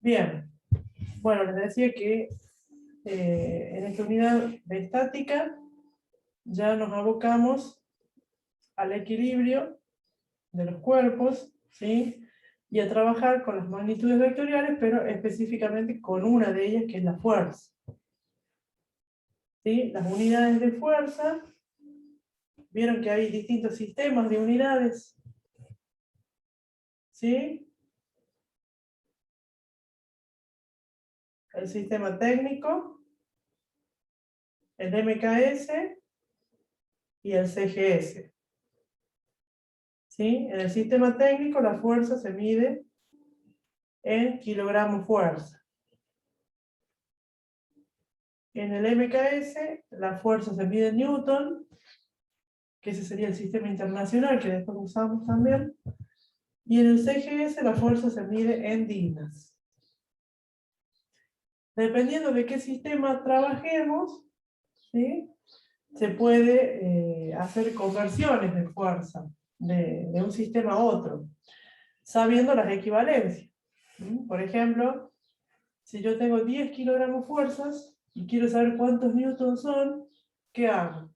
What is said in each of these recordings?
Bien. Bueno, les decía que en esta unidad de estática ya nos abocamos al equilibrio de los cuerpos, ¿sí? Y a trabajar con las magnitudes vectoriales, pero específicamente con una de ellas, que es la fuerza. ¿Sí? Las unidades de fuerza, vieron que hay distintos sistemas de unidades, ¿sí? El sistema técnico, el MKS y el CGS. ¿Sí? En el sistema técnico la fuerza se mide en kilogramos fuerza. En el MKS la fuerza se mide en Newton, que ese sería el sistema internacional que después usamos también. Y en el CGS la fuerza se mide en dinas. Dependiendo de qué sistema trabajemos, ¿sí? Se puede hacer conversiones de fuerza de un sistema a otro, sabiendo las equivalencias. Por ejemplo, si yo tengo 10 kilogramos fuerzas y quiero saber cuántos newtons son, ¿qué hago?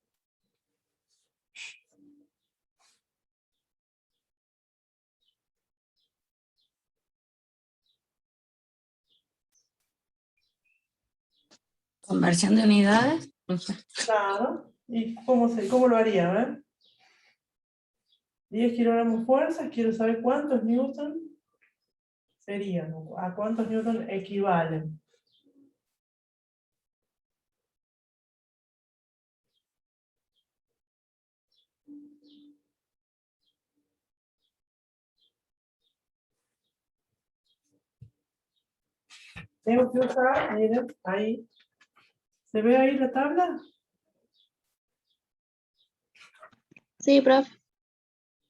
¿Conversión de unidades? No sé. Claro. ¿Y cómo lo haría? ¿Ver? 10 kilogramos fuerzas, quiero saber cuántos newtons serían, a cuántos newtons equivalen. Tengo que usar, miren, ahí. ¿Se ve ahí la tabla? Sí, profe.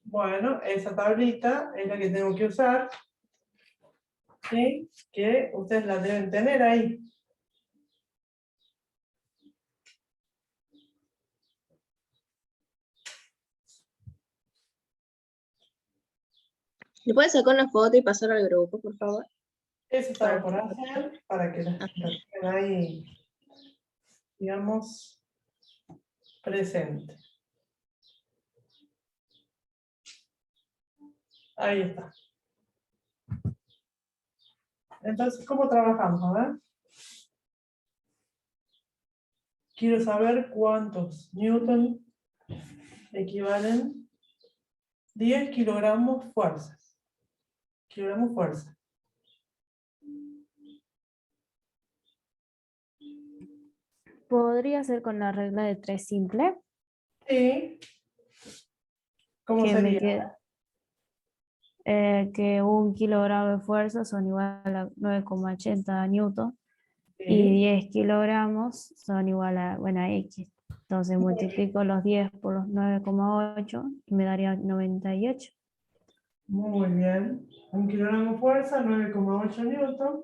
Bueno, esa tablita es la que tengo que usar, ¿sí? Que ustedes la deben tener ahí. ¿Le puedes sacar una foto y pasar al grupo, por favor? Eso estaba por hacer para que la tengan ahí, digamos, presente. Ahí está. Entonces, ¿cómo trabajamos? A ver. Quiero saber cuántos newton equivalen 10 kilogramos fuerzas. Kilogramos fuerza. ¿Podría ser con la regla de 3 simple? Sí. ¿Cómo Que me sería? queda que 1 kilogramo de fuerza son igual a 9,80 newton y Sí. 10 kilogramos son igual a, bueno, a X. Entonces multiplico los 10 por los 9,8 y me daría 98. Muy bien. 1 kilogramo fuerza, 9,8 newton.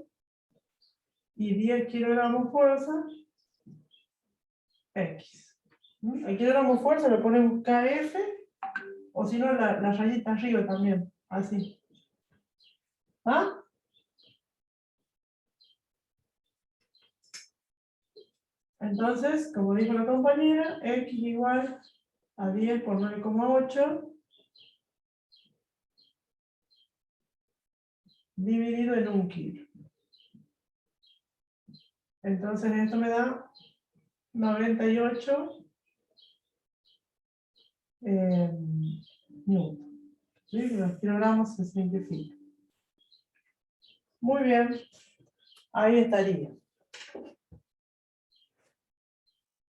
Y 10 kilogramos fuerza, X. El kilogramo fuerza le ponemos KF, o si no, la rayita arriba también, así. ¿Ah? Entonces, como dijo la compañera, X igual a 10 por 9,8 dividido en 1 kilo. Entonces esto me da 98 newton. ¿Sí? Los kilogramos se simplifican. Muy bien, ahí estaría.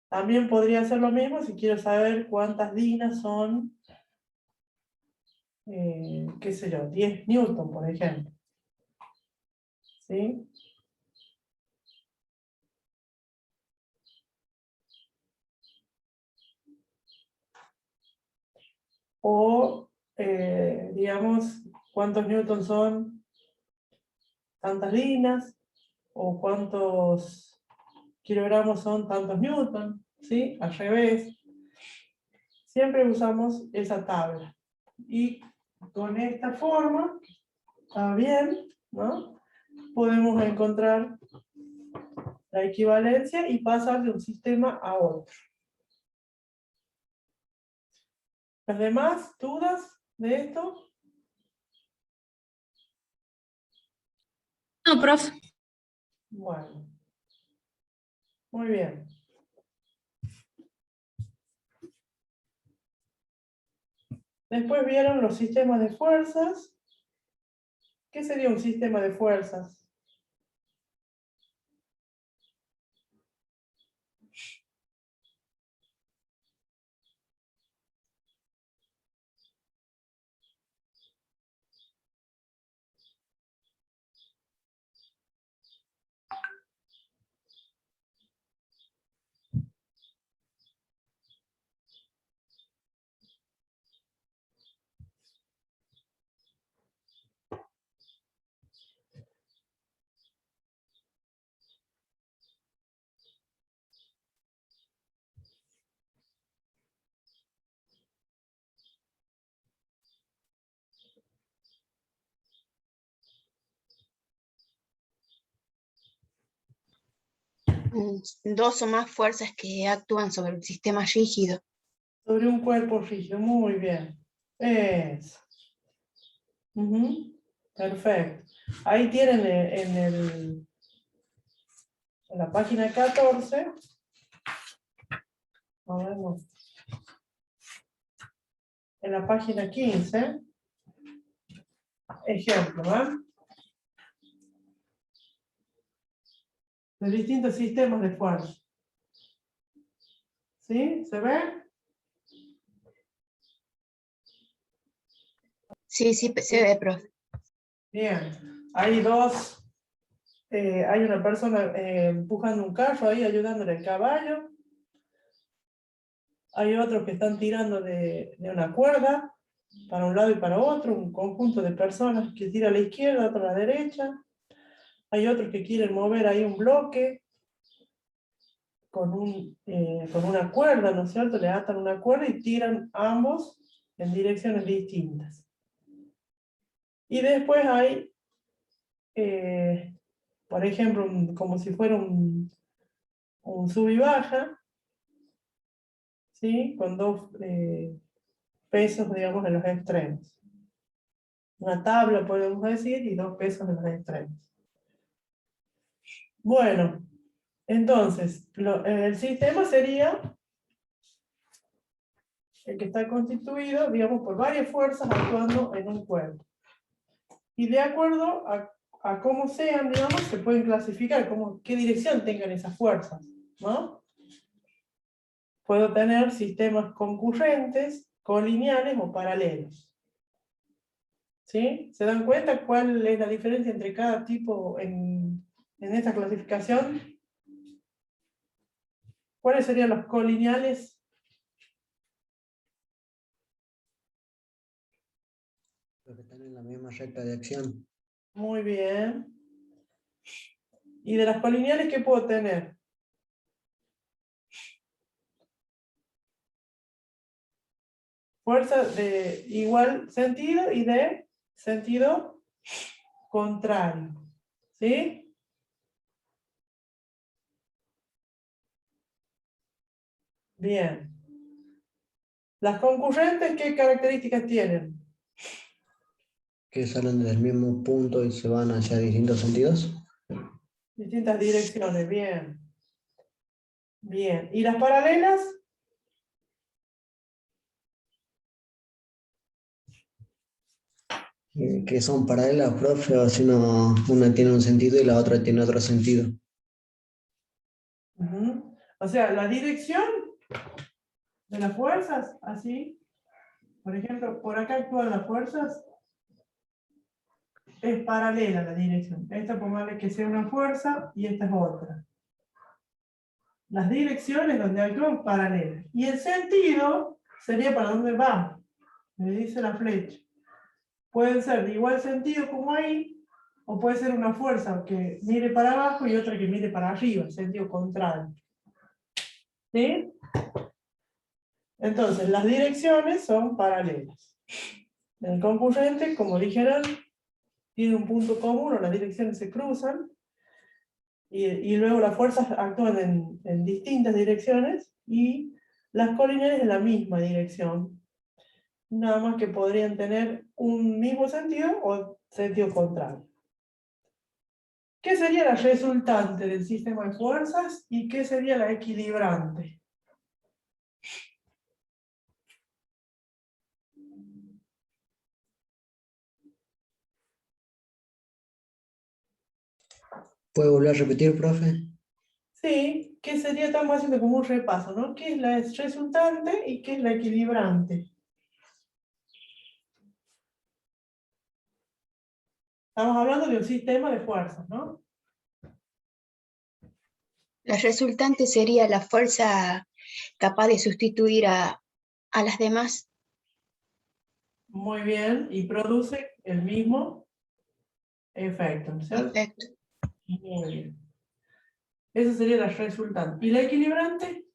También podría hacer lo mismo si quiero saber cuántas dinas son, qué sé yo, 10 newton, por ejemplo. ¿Sí? O, digamos, cuántos newtons son tantas dinas, o cuántos kilogramos son tantos newton, ¿sí? Al revés. Siempre usamos esa tabla. Y con esta forma, está bien, ¿no? podemos encontrar la equivalencia y pasar de un sistema a otro. ¿Las demás dudas de esto? No, profe. Bueno. Muy bien. Después vieron los sistemas de fuerzas. ¿Qué sería un sistema de fuerzas? Dos o más fuerzas que actúan sobre el sistema rígido. Sobre un cuerpo rígido. Muy bien. Eso. Ujú. Perfecto. Ahí tienen en la página 14. A ver, no. En la página 15. Ejemplo, ¿eh? De distintos sistemas de fuerza. ¿Sí? ¿Se ve? Sí, sí, se ve, profe. Bien. Hay dos. Hay una persona empujando un carro ahí, ayudándole al caballo. Hay otros que están tirando de una cuerda para un lado y para otro, un conjunto de personas que tira a la izquierda, otro a la derecha. Hay otros que quieren mover ahí un bloque con una cuerda, ¿no es cierto? Le atan una cuerda y tiran ambos en direcciones distintas. Y después hay, por ejemplo, como si fuera un sub y baja, ¿sí? Con dos pesos, digamos, en los extremos. Una tabla, podemos decir, y dos pesos en los extremos. Bueno, entonces, el sistema sería el que está constituido, digamos, por varias fuerzas actuando en un cuerpo. Y de acuerdo a cómo sean, digamos, se pueden clasificar, qué dirección tengan esas fuerzas, ¿no? Puedo tener sistemas concurrentes, colineales o paralelos. ¿Sí? ¿Se dan cuenta cuál es la diferencia entre cada tipo en esta clasificación? ¿Cuáles serían los colineales? Los que están en la misma recta de acción. Muy bien. ¿Y de las colineales qué puedo tener? Fuerzas de igual sentido y de sentido contrario. ¿Sí? Bien. ¿Las concurrentes qué características tienen? Que salen del mismo punto y se van hacia distintos sentidos. Distintas direcciones, bien. Bien. ¿Y las paralelas? Que son paralelas, profe, o si no, una tiene un sentido y la otra tiene otro sentido. Ujú. O sea, la dirección de las fuerzas, así. Por ejemplo, por acá actúan las fuerzas. Es paralela la dirección. Esta pongámosle que sea una fuerza y esta es otra. Las direcciones donde actúan paralelas. Y el sentido sería para dónde vamos. Me dice la flecha. Pueden ser de igual sentido como ahí, o puede ser una fuerza que mire para abajo y otra que mire para arriba, sentido contrario. ¿Sí? Entonces, las direcciones son paralelas. El concurrente, como dijeron, tienen un punto común o las direcciones se cruzan, y luego las fuerzas actúan en distintas direcciones y las colineales en la misma dirección. Nada más que podrían tener un mismo sentido o sentido contrario. ¿Qué sería la resultante del sistema de fuerzas y qué sería la equilibrante? ¿Puede volver a repetir, profe? Sí, ¿qué sería? Estamos haciendo como un repaso, ¿no? ¿Qué es la resultante y qué es la equilibrante? Estamos hablando de un sistema de fuerzas, ¿no? La resultante sería la fuerza capaz de sustituir a las demás. Muy bien, y produce el mismo efecto, ¿no es cierto? Perfecto. Muy bien. Esa sería la resultante. ¿Y la equilibrante?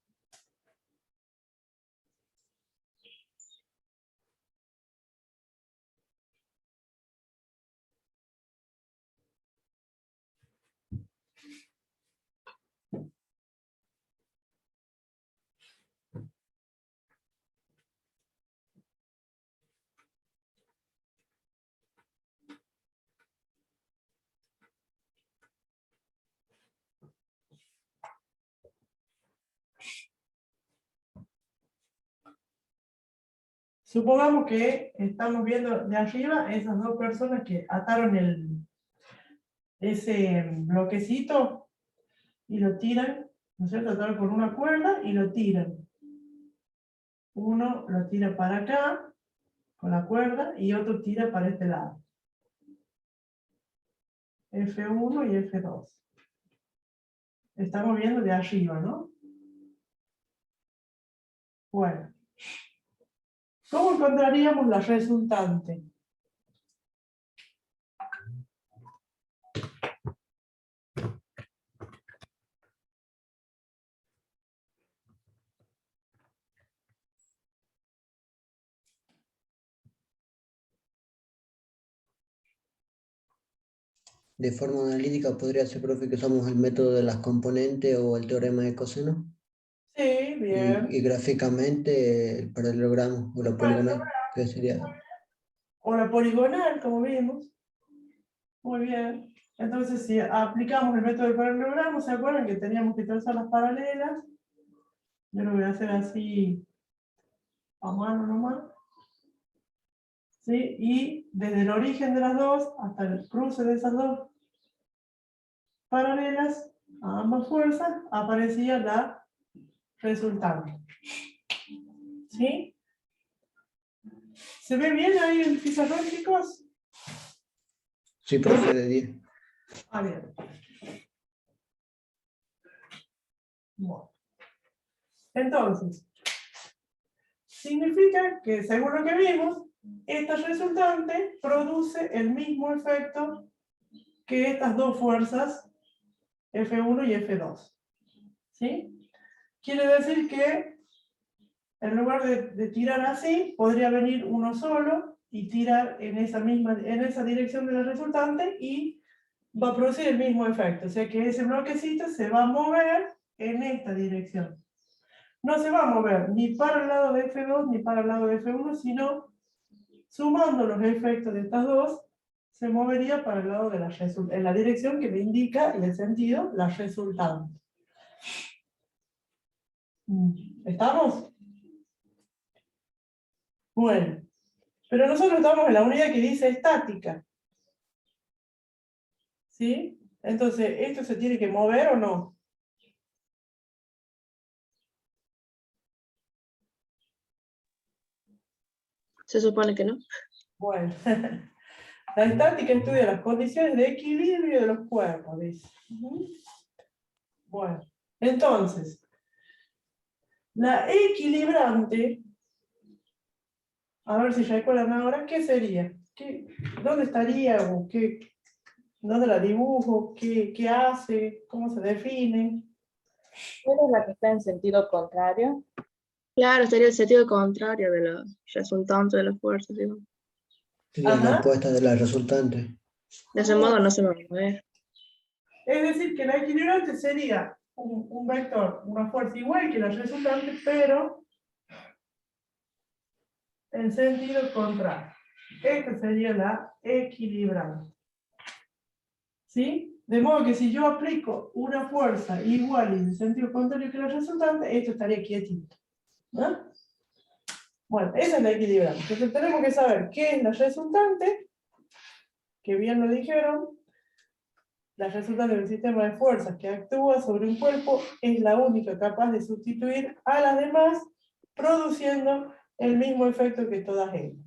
Supongamos que estamos viendo de arriba esas dos personas que ataron ese bloquecito y lo tiran, ¿no es cierto? Ataron con una cuerda y lo tiran. Uno lo tira para acá con la cuerda y otro tira para este lado. F1 y F2. Estamos viendo de arriba, ¿no? Bueno. ¿Cómo encontraríamos la resultante? De forma analítica podría ser, profe, que usamos el método de las componentes o el teorema de coseno. Sí, bien. Y gráficamente el paralelogramo o la poligonal, que sería. O la poligonal, como vimos. Muy bien. Entonces, si aplicamos el método del paralelogramo, ¿se acuerdan que teníamos que trazar las paralelas? Yo lo voy a hacer así a mano nomás. ¿Sí? Y desde el origen de las dos hasta el cruce de esas dos paralelas, a ambas fuerzas, aparecía la resultante. ¿Sí? ¿Se ve bien ahí en pizarrón, chicos? Sí, profe, de 10. Ah, bien. Bueno. Entonces, significa que, según lo que vimos, esta resultante produce el mismo efecto que estas dos fuerzas, F1 y F2. ¿Sí? Quiere decir que en lugar de tirar así, podría venir uno solo y tirar en esa dirección de la resultante y va a producir el mismo efecto. O sea que ese bloquecito se va a mover en esta dirección. No se va a mover ni para el lado de F2 ni para el lado de F1, sino sumando los efectos de estas dos, se movería para el lado de en la dirección que le indica en el sentido la resultante. ¿Estamos? Bueno, pero nosotros estamos en la unidad que dice estática. ¿Sí? Entonces, ¿esto se tiene que mover o no? Se supone que no. Bueno, la estática estudia las condiciones de equilibrio de los cuerpos, dice. Bueno, entonces, la equilibrante, a ver si recuerdan ahora, ¿qué sería? ¿Dónde estaría? O ¿dónde la dibujo? ¿Qué hace? ¿Cómo se define? ¿Cuál es la que está en sentido contrario? Claro, sería el sentido contrario de la resultante de las fuerzas, digamos. Sería la Ajá. opuesta de la resultante. De ese modo no se me va a mover. Es decir, que la equilibrante sería un vector, una fuerza igual que la resultante, pero en sentido contrario. Esta sería la equilibrante. ¿Sí? De modo que si yo aplico una fuerza igual y en sentido contrario que la resultante, esto estaría quietito. ¿No? Bueno, esa es la equilibrante. Entonces tenemos que saber qué es la resultante, que bien lo dijeron. La resultante del sistema de fuerzas que actúa sobre un cuerpo es la única capaz de sustituir a las demás, produciendo el mismo efecto que todas ellas.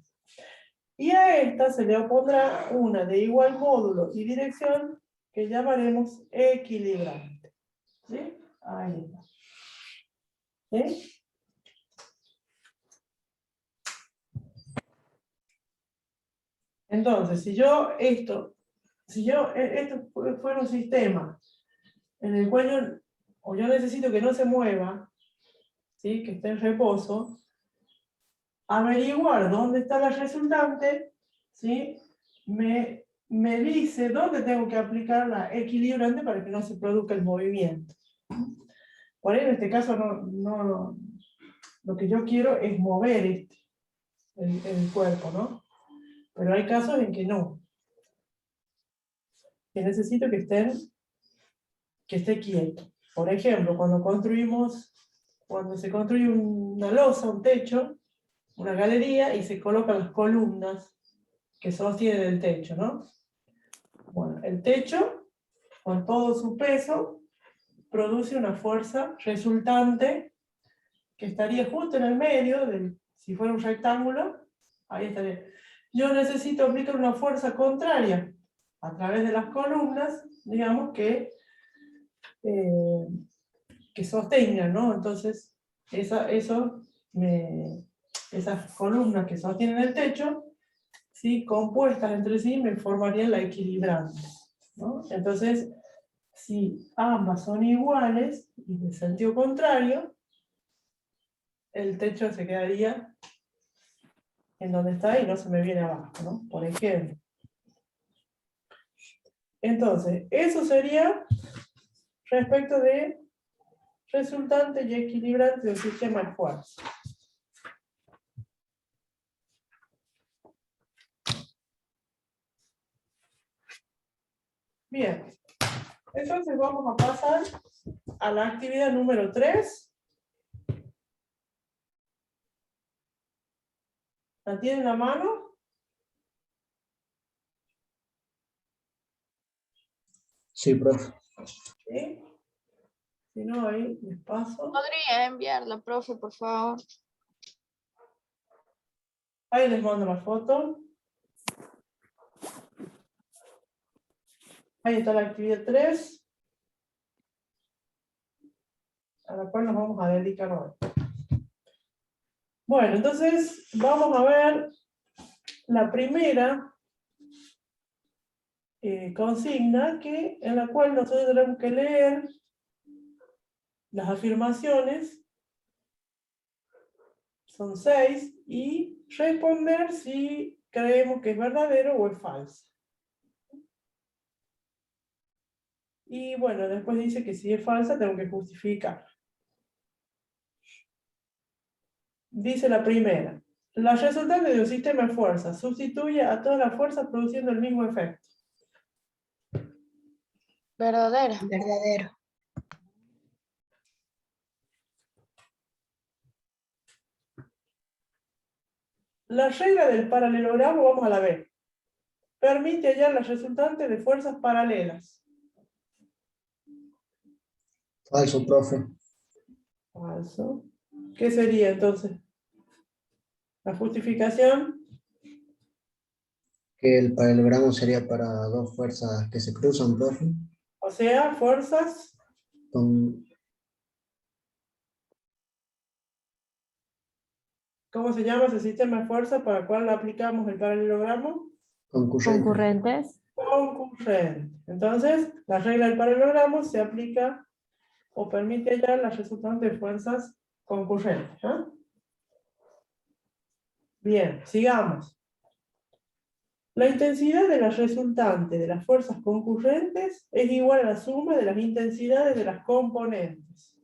Y a esta se le opondrá una de igual módulo y dirección que llamaremos equilibrante. ¿Sí? Ahí está. ¿Sí? Entonces, si esto fuera un sistema en el cual yo necesito que no se mueva, ¿sí? Que esté en reposo, averiguar dónde está la resultante, ¿sí? Me dice dónde tengo que aplicar la equilibrante para que no se produzca el movimiento. Por ahí en este caso lo que yo quiero es mover el cuerpo, ¿no? Pero hay casos en que no. Que necesito que esté quieto. Por ejemplo, cuando se construye una losa, un techo, una galería, y se colocan las columnas que sostienen el techo, ¿no? Bueno, el techo, con todo su peso, produce una fuerza resultante que estaría justo en el medio, si fuera un rectángulo, ahí estaría. Yo necesito aplicar una fuerza contraria a través de las columnas, digamos, que sostengan, ¿no? Entonces, esas columnas que sostienen el techo, ¿sí? Compuestas entre sí, me formarían la equilibrante, ¿no? Entonces, si ambas son iguales y de sentido contrario, el techo se quedaría en donde está y no se me viene abajo, ¿no? Por ejemplo. Entonces, eso sería respecto de resultante y equilibrante del sistema de fuerza. Bien, entonces vamos a pasar a la actividad número 3. ¿La tienen a mano? Sí, profe. ¿Sí? Si no, ahí les paso. ¿Podría enviarla, profe, por favor? Ahí les mando la foto. Ahí está la actividad 3, a la cual nos vamos a dedicar hoy. Bueno, entonces vamos a ver la primera consigna en la cual nosotros tenemos que leer las afirmaciones, son 6, y responder si creemos que es verdadero o es falso. Y bueno, después dice que si es falsa tengo que justificar. Dice la primera: la resultante de un sistema de fuerzas sustituye a todas las fuerzas produciendo el mismo efecto. Verdadera. Verdadero. La regla del paralelogramo, vamos a la B, permite hallar la resultante de fuerzas paralelas. Falso, profe. Falso. ¿Qué sería entonces? La justificación. Que el paralelogramo sería para dos fuerzas que se cruzan, profe. O sea, fuerzas Con, ¿cómo se llama ese sistema de fuerzas para el cual aplicamos el paralelogramo? concurrente. Concurrentes. Concurrente. Entonces, la regla del paralelogramo se aplica o permite hallar la resultante de fuerzas concurrentes. ¿No? Bien, sigamos. La intensidad de la resultante de las fuerzas concurrentes es igual a la suma de las intensidades de las componentes.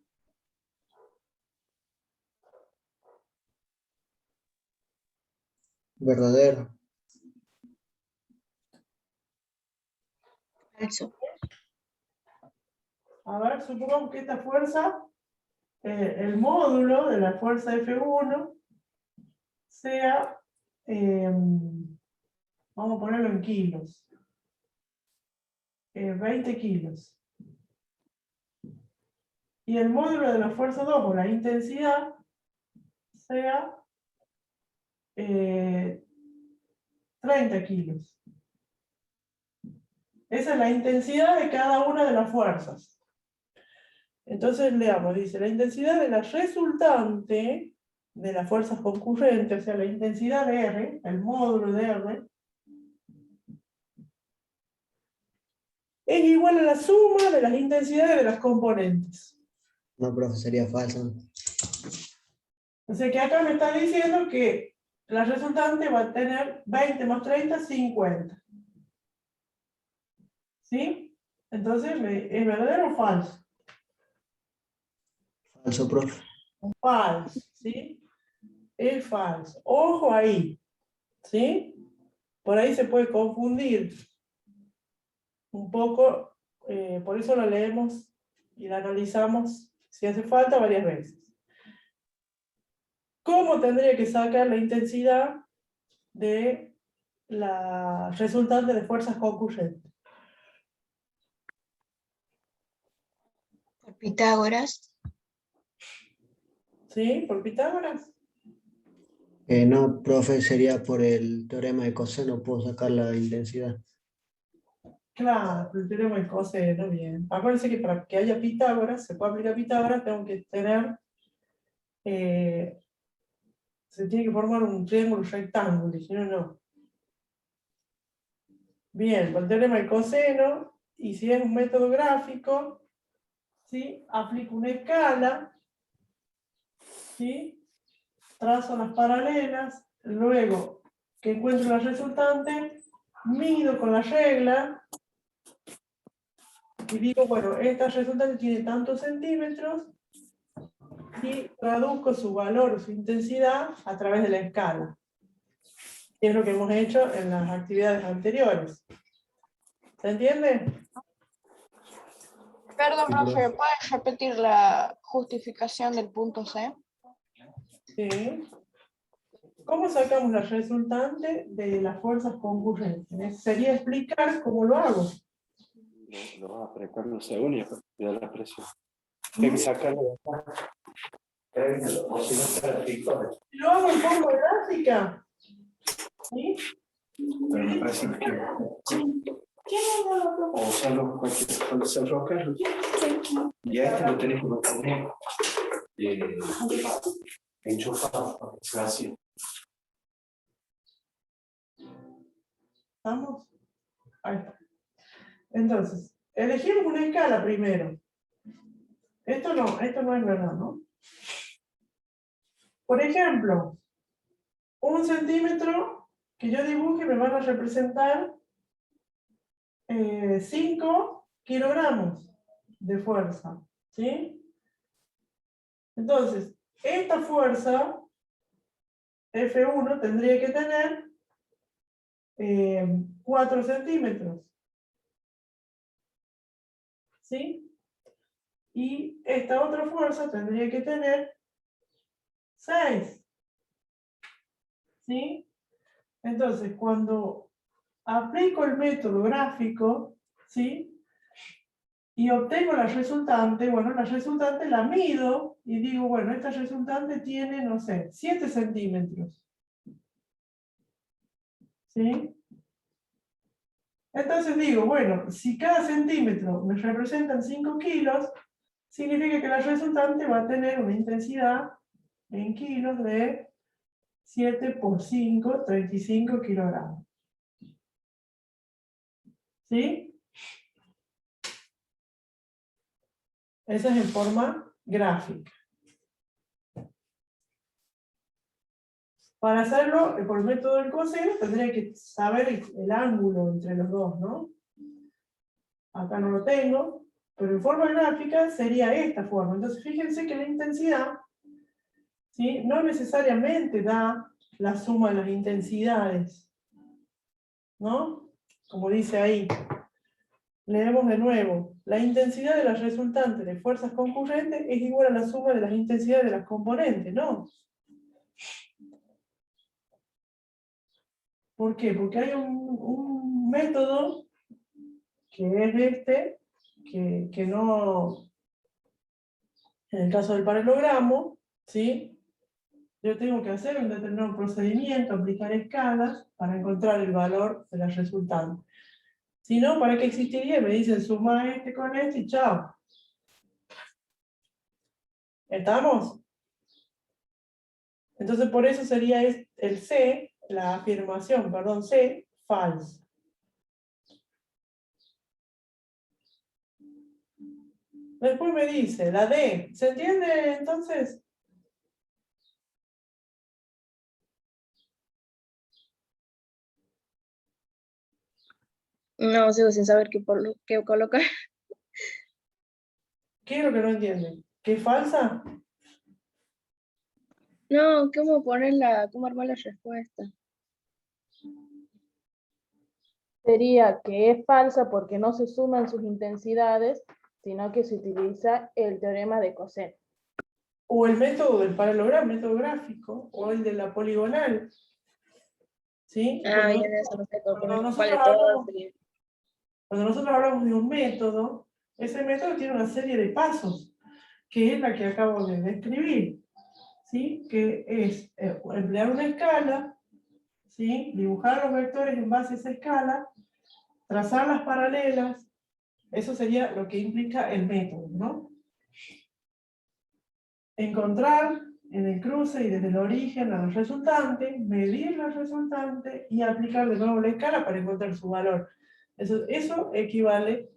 Verdadero. Falso. A ver, supongamos que esta fuerza, el módulo de la fuerza F1, sea, vamos a ponerlo en kilos, 20 kilos. Y el módulo de la fuerza 2, o la intensidad, sea 30 kilos. Esa es la intensidad de cada una de las fuerzas. Entonces leamos, dice, la intensidad de la resultante de las fuerzas concurrentes, o sea, la intensidad de R, el módulo de R, es igual a la suma de las intensidades de las componentes. No, profe, sería falso. O sea que acá me está diciendo que la resultante va a tener 20 más 30, 50. ¿Sí? Entonces, ¿es verdadero o falso? Falso, profe. Falso, ¿sí? Es falso. Ojo ahí, ¿sí? Por ahí se puede confundir un poco, por eso lo leemos y lo analizamos, si hace falta, varias veces. ¿Cómo tendría que sacar la intensidad de la resultante de fuerzas concurrentes? Por Pitágoras. ¿Sí? ¿Por Pitágoras? No, profe, sería por el teorema de coseno, puedo sacar la intensidad. Claro, el teorema de coseno, bien. Acuérdense que para que haya Pitágoras, se pueda aplicar Pitágoras, tengo que tener, se tiene que formar un triángulo rectángulo, si no, no. Bien, por el teorema del coseno, y si es un método gráfico, ¿sí? Aplico una escala, ¿sí? Trazo las paralelas, luego que encuentro la resultante, mido con la regla, y digo, bueno, esta resultante tiene tantos centímetros, y traduzco su valor o su intensidad a través de la escala. Que es lo que hemos hecho en las actividades anteriores. ¿Se entiende? Perdón, Sí, profe, profe. ¿puedes repetir la justificación del punto C? Sí. ¿Cómo sacamos la resultante de las fuerzas concurrentes? Sería explicar cómo lo hago. Lo vas a apretar no se une y da la presión. Hay que sacarlo de acá. O si no, está el picor. Lo hago en forma gráfica. ¿Sí? Pero me parece que. O usarlo cuando se enroca. Y a este lo tenés que mantener enchufado para que sea así. ¿Estamos? Ahí está. Entonces, elegimos una escala primero. Esto no es verdad, ¿no? Por ejemplo, 1 centímetro que yo dibuje me van a representar 5 kilogramos de fuerza, ¿sí? Entonces, esta fuerza, F1, tendría que tener 4 centímetros, ¿sí? Y esta otra fuerza tendría que tener 6, ¿sí? Entonces, cuando aplico el método gráfico, ¿sí? Y obtengo la resultante, bueno, la resultante la mido y digo, bueno, esta resultante tiene, no sé, 7 centímetros. ¿Sí? Entonces digo, bueno, si cada centímetro me representan 5 kilos, significa que la resultante va a tener una intensidad en kilos de 7 por 5, 35 kilogramos. ¿Sí? Esa es en forma gráfica. Para hacerlo por el método del coseno tendría que saber el ángulo entre los dos, ¿no? Acá no lo tengo, pero en forma gráfica sería esta forma. Entonces fíjense que la intensidad, ¿sí?, no necesariamente da la suma de las intensidades, ¿no? Como dice ahí. Leemos de nuevo. La intensidad de la resultante de fuerzas concurrentes es igual a la suma de las intensidades de las componentes, ¿no? ¿Por qué? Porque hay un método que es este, que no, en el caso del paralelogramo, ¿sí?, yo tengo que hacer un determinado procedimiento, aplicar escalas, para encontrar el valor de la resultante. Si no, ¿para qué existiría? Me dicen suma este con este y chao. ¿Estamos? Entonces por eso sería el C, la afirmación, perdón, C, falsa. Después me dice la D. ¿Se entiende entonces? No, sigo sin saber qué colocar. ¿Qué es lo que no entienden? ¿Qué es falsa? No, cómo armar la respuesta. Sería que es falsa porque no se suman sus intensidades, sino que se utiliza el teorema de coseno. O el método del paralelogramo, método gráfico, o el de la poligonal. ¿Sí? Ah, bien, eso no sé Cuando cuál de todas sería. Cuando nosotros hablamos de un método, ese método tiene una serie de pasos, que es la que acabo de describir, ¿sí? Que es emplear una escala, ¿sí?, dibujar los vectores en base a esa escala, trazar las paralelas. Eso sería lo que implica el método, ¿no? Encontrar en el cruce y desde el origen a la resultante, medir la resultante y aplicar de nuevo la escala para encontrar su valor. Eso equivale,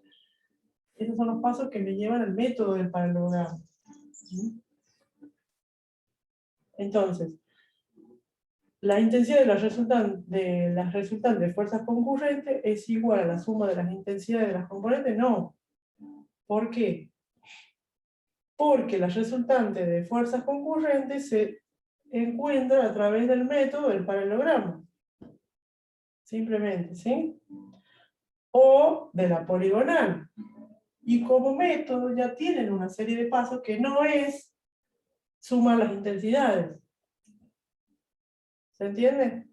esos son los pasos que me llevan al método del paralelogramo. Entonces, la intensidad de las resultantes de fuerzas concurrentes es igual a la suma de las intensidades de las componentes. No. ¿Por qué? Porque la resultante de fuerzas concurrentes se encuentra a través del método del paralelogramo. Simplemente, ¿sí? O de la poligonal. Y como método ya tienen una serie de pasos que no es sumar las intensidades. ¿Se entiende?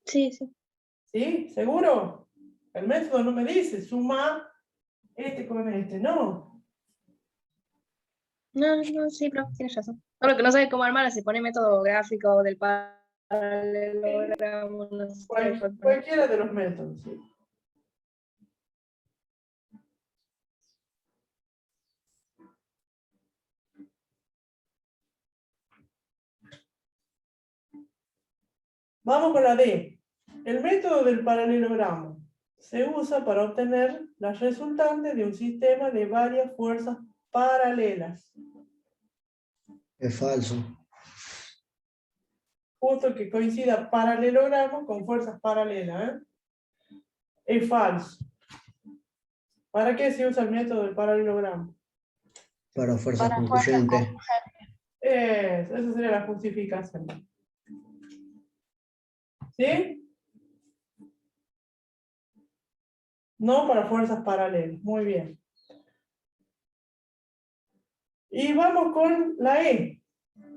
Sí, sí. ¿Sí? ¿Seguro? El método no me dice suma este con este, no. No, sí, pero tienes razón. Solo que no sabe cómo armar, si pone método gráfico del paralelogramo, no sé cuál poner. Cualquiera de los métodos, sí. Vamos con la D. El método del paralelogramo se usa para obtener las resultantes de un sistema de varias fuerzas paralelas. Es falso. Justo que coincida paralelogramo con fuerzas paralelas, ¿eh? Es falso. ¿Para qué se usa el método del paralelogramo? Para fuerzas Para fuerzas concurrentes. Esa sería la justificación. ¿Sí? No para fuerzas paralelas. Muy bien. Y vamos con la E.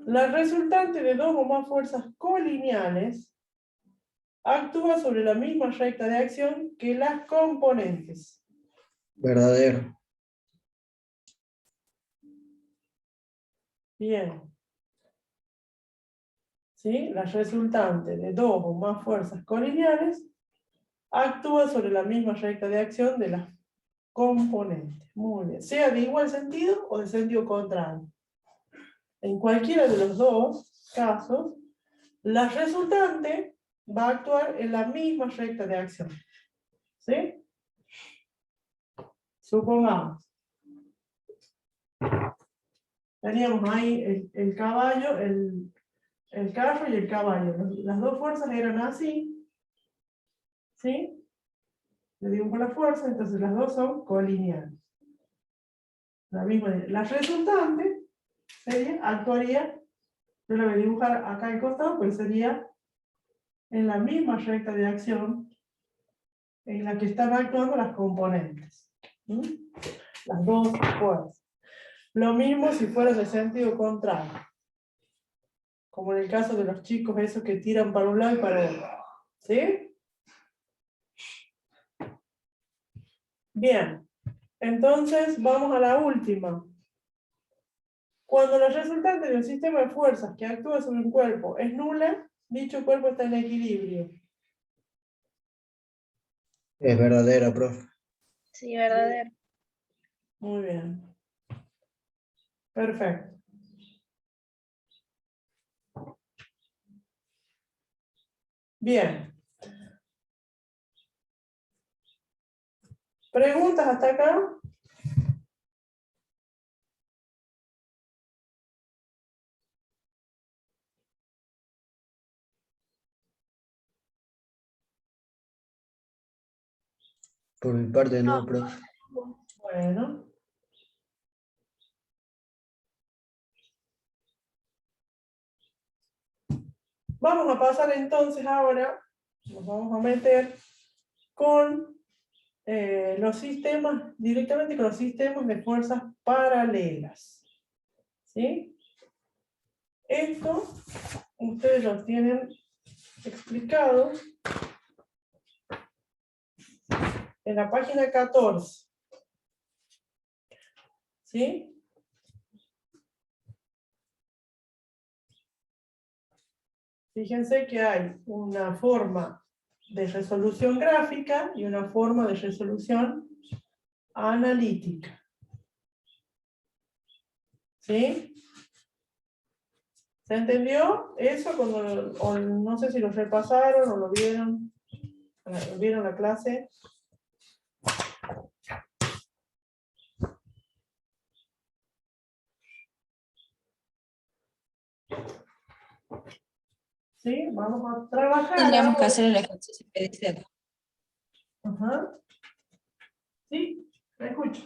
La resultante de dos o más fuerzas colineales actúa sobre la misma recta de acción que las componentes. Verdadero. Bien. ¿Sí? La resultante de dos o más fuerzas colineales actúa sobre la misma recta de acción de las componentes. Muy bien. Sea de igual sentido o de sentido contrario. En cualquiera de los dos casos, la resultante va a actuar en la misma recta de acción. ¿Sí? Supongamos. Teníamos ahí el caballo, el carro y el caballo. Las dos fuerzas eran así, ¿sí? Le dibujo la fuerza, entonces las dos son colineales. La resultante actuaría, yo la voy a dibujar acá al costado, pues sería en la misma recta de acción en la que están actuando las componentes. ¿Sí? Las dos fuerzas. Lo mismo si fuera de sentido contrario. Como en el caso de los chicos esos que tiran para un lado y para otro. ¿Sí? Bien. Entonces vamos a la última. Cuando la resultante de un sistema de fuerzas que actúa sobre un cuerpo es nula, dicho cuerpo está en equilibrio. Es verdadero, profe. Sí, verdadero. Muy bien. Perfecto. Bien. ¿Preguntas hasta acá? Por mi parte no, profe. Bueno. Vamos a pasar entonces ahora, nos vamos a meter con los sistemas, directamente con los sistemas de fuerzas paralelas. ¿Sí? Esto ustedes lo tienen explicado en la página 14. ¿Sí? Fíjense que hay una forma de resolución gráfica y una forma de resolución analítica. ¿Sí? ¿Se entendió eso? O no sé si lo repasaron o lo vieron. ¿Vieron la clase? ¿Sí? Vamos a trabajar. Tendríamos que ahora. hacer el ejercicio que dice. Ajá. ¿Sí? Me escucho.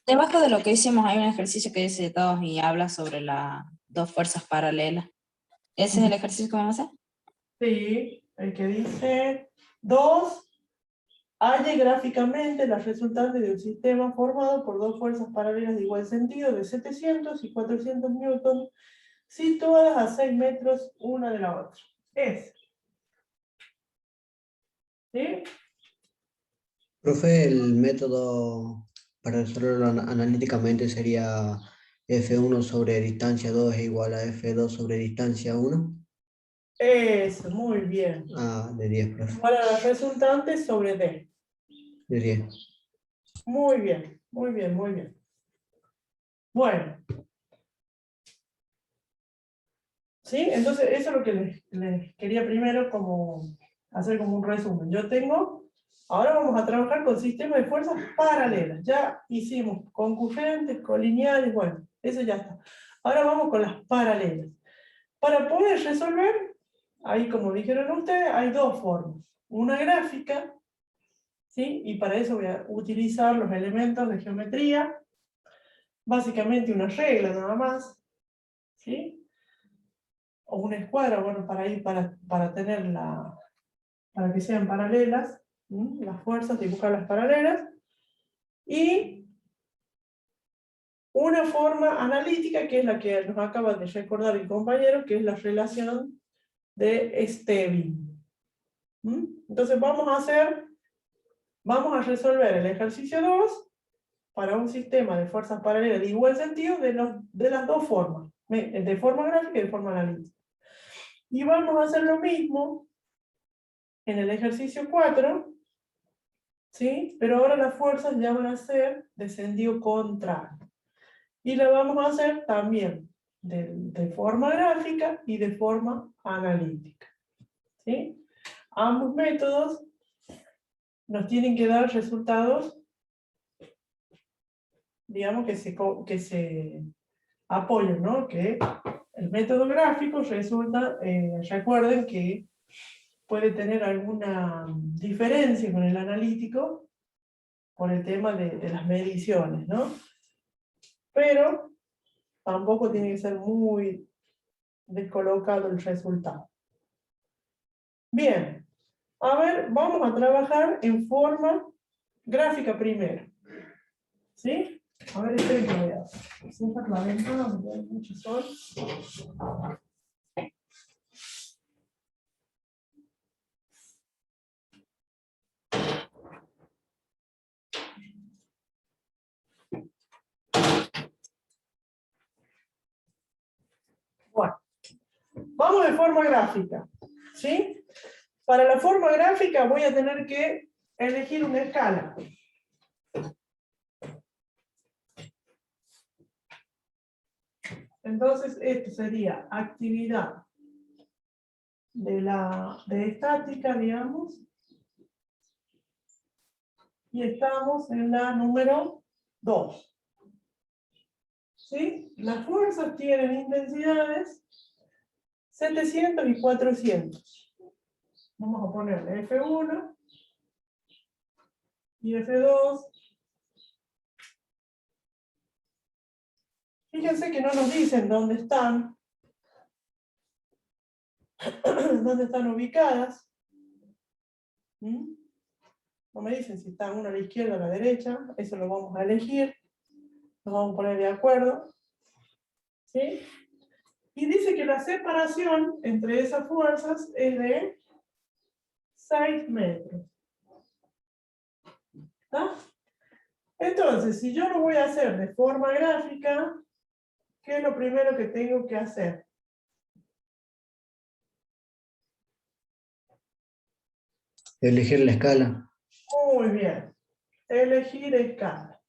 Debajo de lo que hicimos hay un ejercicio que dice 2 y habla sobre las dos fuerzas paralelas. ¿Ese es el ejercicio que vamos a hacer? Sí, el que dice 2. Halle gráficamente la resultante de un sistema formado por dos fuerzas paralelas de igual sentido de 700 y 400 newtons situadas a 6 metros una de la otra. ¿Sí? Profe, el método para resolverlo analíticamente sería F1 sobre distancia 2 es igual a F2 sobre distancia 1. Eso, muy bien. Ah, de 10, profe. Igual a la resultante sobre D. De 10. Muy bien, muy bien, muy bien. Bueno. ¿Sí? Entonces, eso es lo que les quería primero hacer como un resumen. Ahora vamos a trabajar con sistemas de fuerzas paralelas. Ya hicimos concurrentes, colineales, bueno, eso ya está. Ahora vamos con las paralelas. Para poder resolver, ahí como dijeron ustedes, hay dos formas. Una gráfica, ¿sí? Y para eso voy a utilizar los elementos de geometría, básicamente una regla nada más, ¿sí? O una escuadra, bueno, para tener para que sean paralelas, ¿sí? Las fuerzas, dibujar las paralelas, y una forma analítica que es la que nos acaba de recordar el compañero, que es la relación de Stevin. Entonces vamos a resolver el ejercicio 2 para un sistema de fuerzas paralelas de igual sentido de las dos formas, de forma gráfica y de forma analítica. Y vamos a hacer lo mismo en el ejercicio 4, ¿sí? Pero ahora las fuerzas ya van a ser de sentido contrario. Y la vamos a hacer también de forma gráfica y de forma analítica. ¿Sí? Ambos métodos nos tienen que dar resultados digamos, que se apoyen, ¿no? Que el método gráfico resulta, recuerden que puede tener alguna diferencia con el analítico por el tema de las mediciones, ¿no? Pero tampoco tiene que ser muy descolocado el resultado. Bien, a ver, vamos a trabajar en forma gráfica primero. ¿Sí? A ver, esperen que voy a cerrar la ventana, porque hay mucho sol. Bueno, vamos de forma gráfica, ¿sí? Para la forma gráfica voy a tener que elegir una escala. Entonces, esto sería actividad de estática, digamos. Y estamos en la número 2. ¿Sí? Las fuerzas tienen intensidades 700 y 400. Vamos a ponerle F1 y F2. Fíjense que no nos dicen dónde están ubicadas. ¿Mm? No me dicen si están una a la izquierda o a la derecha. Eso lo vamos a elegir. Nos vamos a poner de acuerdo. ¿Sí? Y dice que la separación entre esas fuerzas es de 6 metros. ¿Está? Entonces, si yo lo voy a hacer de forma gráfica, ¿qué es lo primero que tengo que hacer? Elegir la escala. Muy bien. Elegir escala.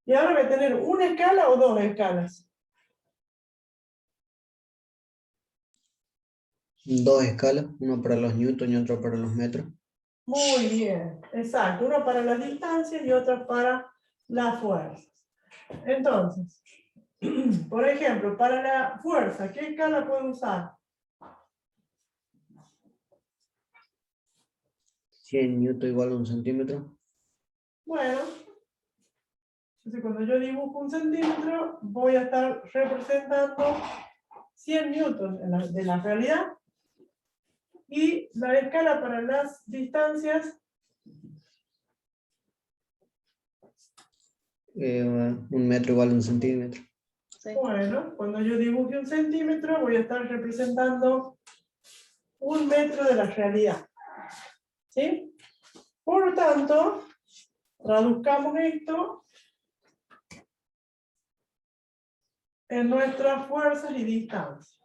Y ahora voy a tener una escala o dos escalas. 2 escalas, una para los newton y otra para los metros. Muy bien, exacto. Una para las distancias y otra para las fuerzas. Entonces, por ejemplo, para la fuerza, ¿qué escala puedo usar? 100 newton igual a 1 centímetro. Bueno, entonces cuando yo dibujo 1 centímetro, voy a estar representando 100 newtons de la realidad. Y la escala para las distancias, 1 metro igual a 1 centímetro. bueno, cuando yo dibuje 1 centímetro, voy a estar representando 1 metro de la realidad. ¿Sí? Por lo tanto, traduzcamos esto en nuestras fuerzas y distancias.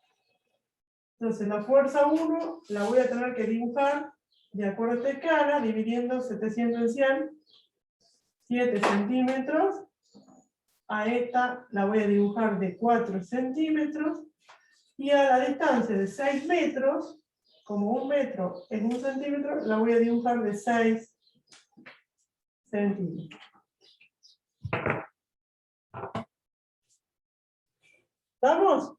Entonces, la fuerza 1 la voy a tener que dibujar de acuerdo a esta escala, dividiendo 700 en 100, 7 centímetros. A esta la voy a dibujar de 4 centímetros. Y a la distancia de 6 metros, como 1 metro es 1 centímetro, la voy a dibujar de 6 centímetros. ¿Estamos?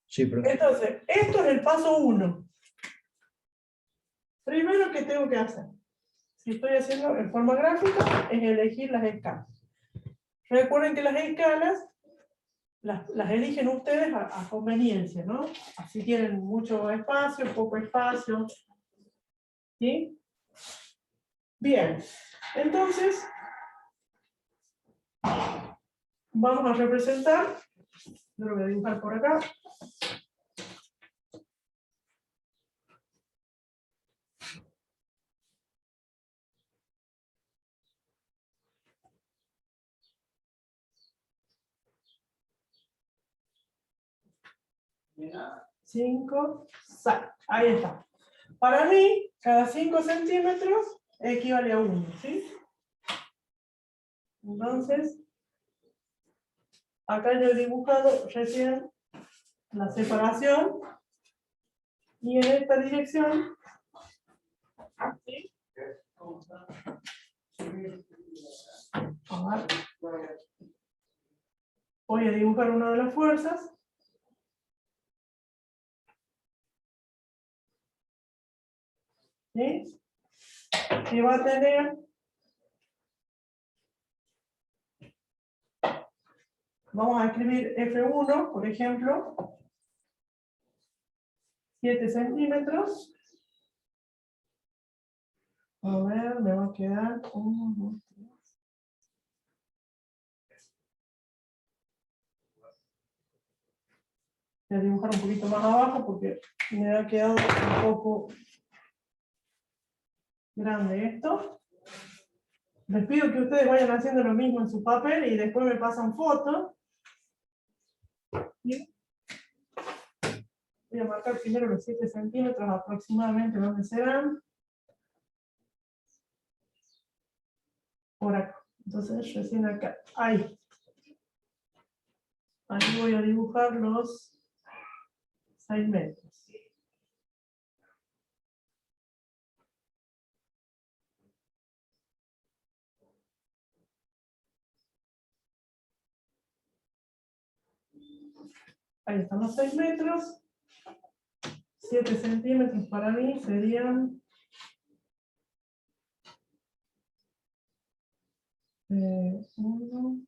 Sí, profe. Entonces, esto es el paso 1. Primero, ¿qué tengo que hacer? Si estoy haciendo en forma gráfica, es elegir las escalas. Recuerden que las escalas las eligen ustedes a conveniencia, ¿no? Así tienen mucho espacio, poco espacio. ¿Sí? Bien, entonces vamos a representar, yo lo voy a dibujar por acá. Cinco, 6. Ahí está. Para mí, cada 5 centímetros equivale a 1, ¿sí? Entonces, acá yo he dibujado recién la separación Y en esta dirección, ¿sí? A ver. Voy a dibujar una de las fuerzas. ¿Sí? Que va a tener, vamos a escribir F1, por ejemplo, 7 centímetros. A ver, me va a quedar 1, 2, 3. Voy a dibujar un poquito más abajo porque me ha quedado un poco grande esto. Les pido que ustedes vayan haciendo lo mismo en su papel y después me pasan fotos. ¿Sí? Voy a marcar primero los 7 centímetros aproximadamente donde serán. Por acá. Entonces recién acá. Ahí. Ahí voy a dibujar los 6 metros. Ahí están los 6 metros. 7 centímetros para mí serían 1.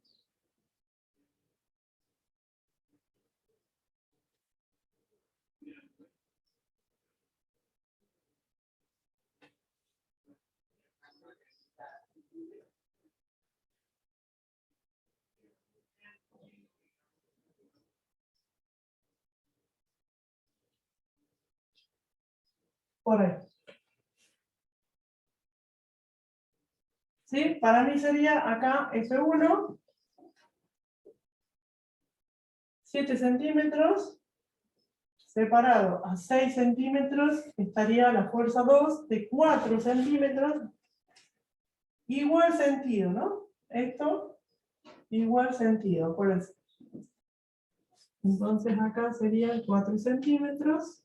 Por ahí. ¿Sí? Para mí sería acá F1, 7 centímetros, separado a 6 centímetros, estaría la fuerza 2 de 4 centímetros, igual sentido, ¿no? Esto, igual sentido, acuérdense. Entonces acá serían 4 centímetros.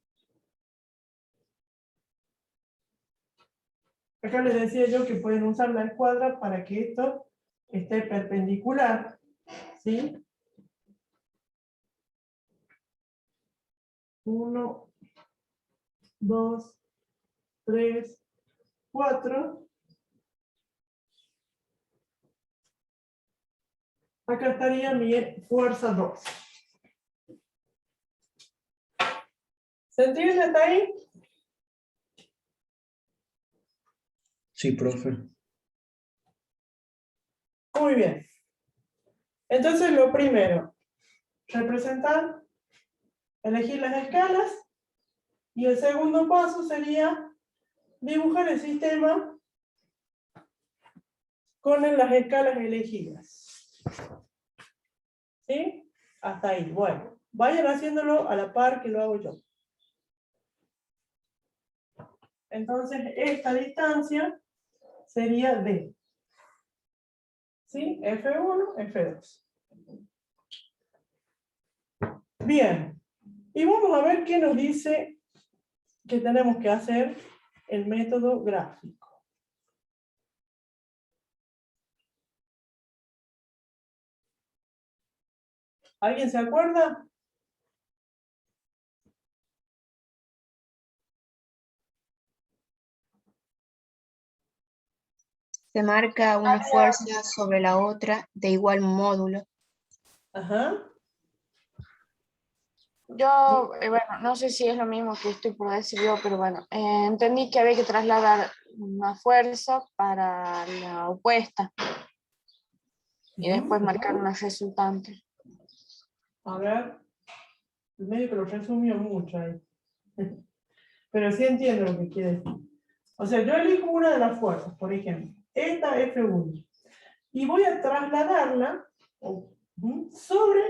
Acá les decía yo que pueden usar la escuadra para que esto esté perpendicular, ¿sí? 1, 2, 3, 4. Acá estaría mi fuerza 2. ¿Se entiende hasta ahí? Sí, profe. Muy bien. Entonces lo primero, representar, elegir las escalas, y el segundo paso sería dibujar el sistema con las escalas elegidas. ¿Sí? Hasta ahí. Bueno, vayan haciéndolo a la par que lo hago yo. Entonces, esta distancia sería D. ¿Sí? F1, F2. Bien. Y vamos a ver qué nos dice que tenemos que hacer el método gráfico. ¿Alguien se acuerda? Se marca una fuerza sobre la otra de igual módulo. Ajá. Yo, bueno, no sé si es lo mismo que estoy por decir yo, pero bueno, entendí que había que trasladar una fuerza para la opuesta y después marcar una resultante. A ver, el médico lo resumió mucho ahí. Pero sí entiendo lo que quiere decir. O sea, yo elijo una de las fuerzas, por ejemplo, esta F1, y voy a trasladarla sobre,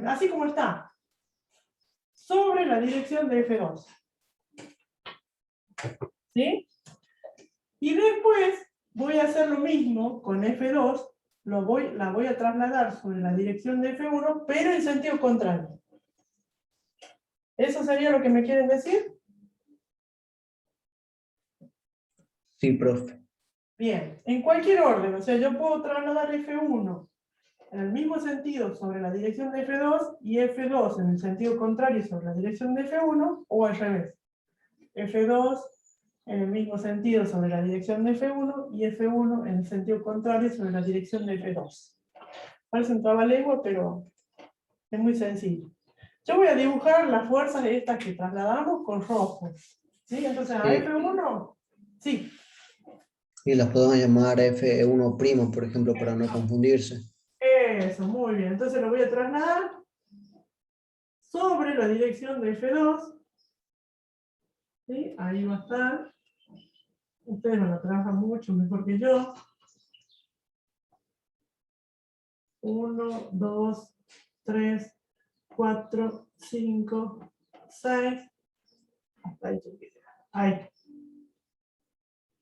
así como está, sobre la dirección de F2. ¿Sí? Y después voy a hacer lo mismo con F2, la voy a trasladar sobre la dirección de F1, pero en sentido contrario. ¿Eso sería lo que me quieren decir? Sí, profe. Bien, en cualquier orden, o sea, yo puedo trasladar F1 en el mismo sentido sobre la dirección de F2 y F2 en el sentido contrario sobre la dirección de F1, o al revés. F2 en el mismo sentido sobre la dirección de F1 y F1 en el sentido contrario sobre la dirección de F2. Parece un trabalengua, pero es muy sencillo. Yo voy a dibujar las fuerzas de estas que trasladamos con rojo. ¿Sí? Entonces a F1, sí. Y las podemos llamar F1', por ejemplo, para no confundirse. Eso, muy bien. Entonces lo voy a trasladar sobre la dirección de F2. ¿Sí? Ahí va a estar. Ustedes van a trabajar mucho mejor que yo. 1, 2, 3, 4, 5, 6. Hasta ahí. Ahí.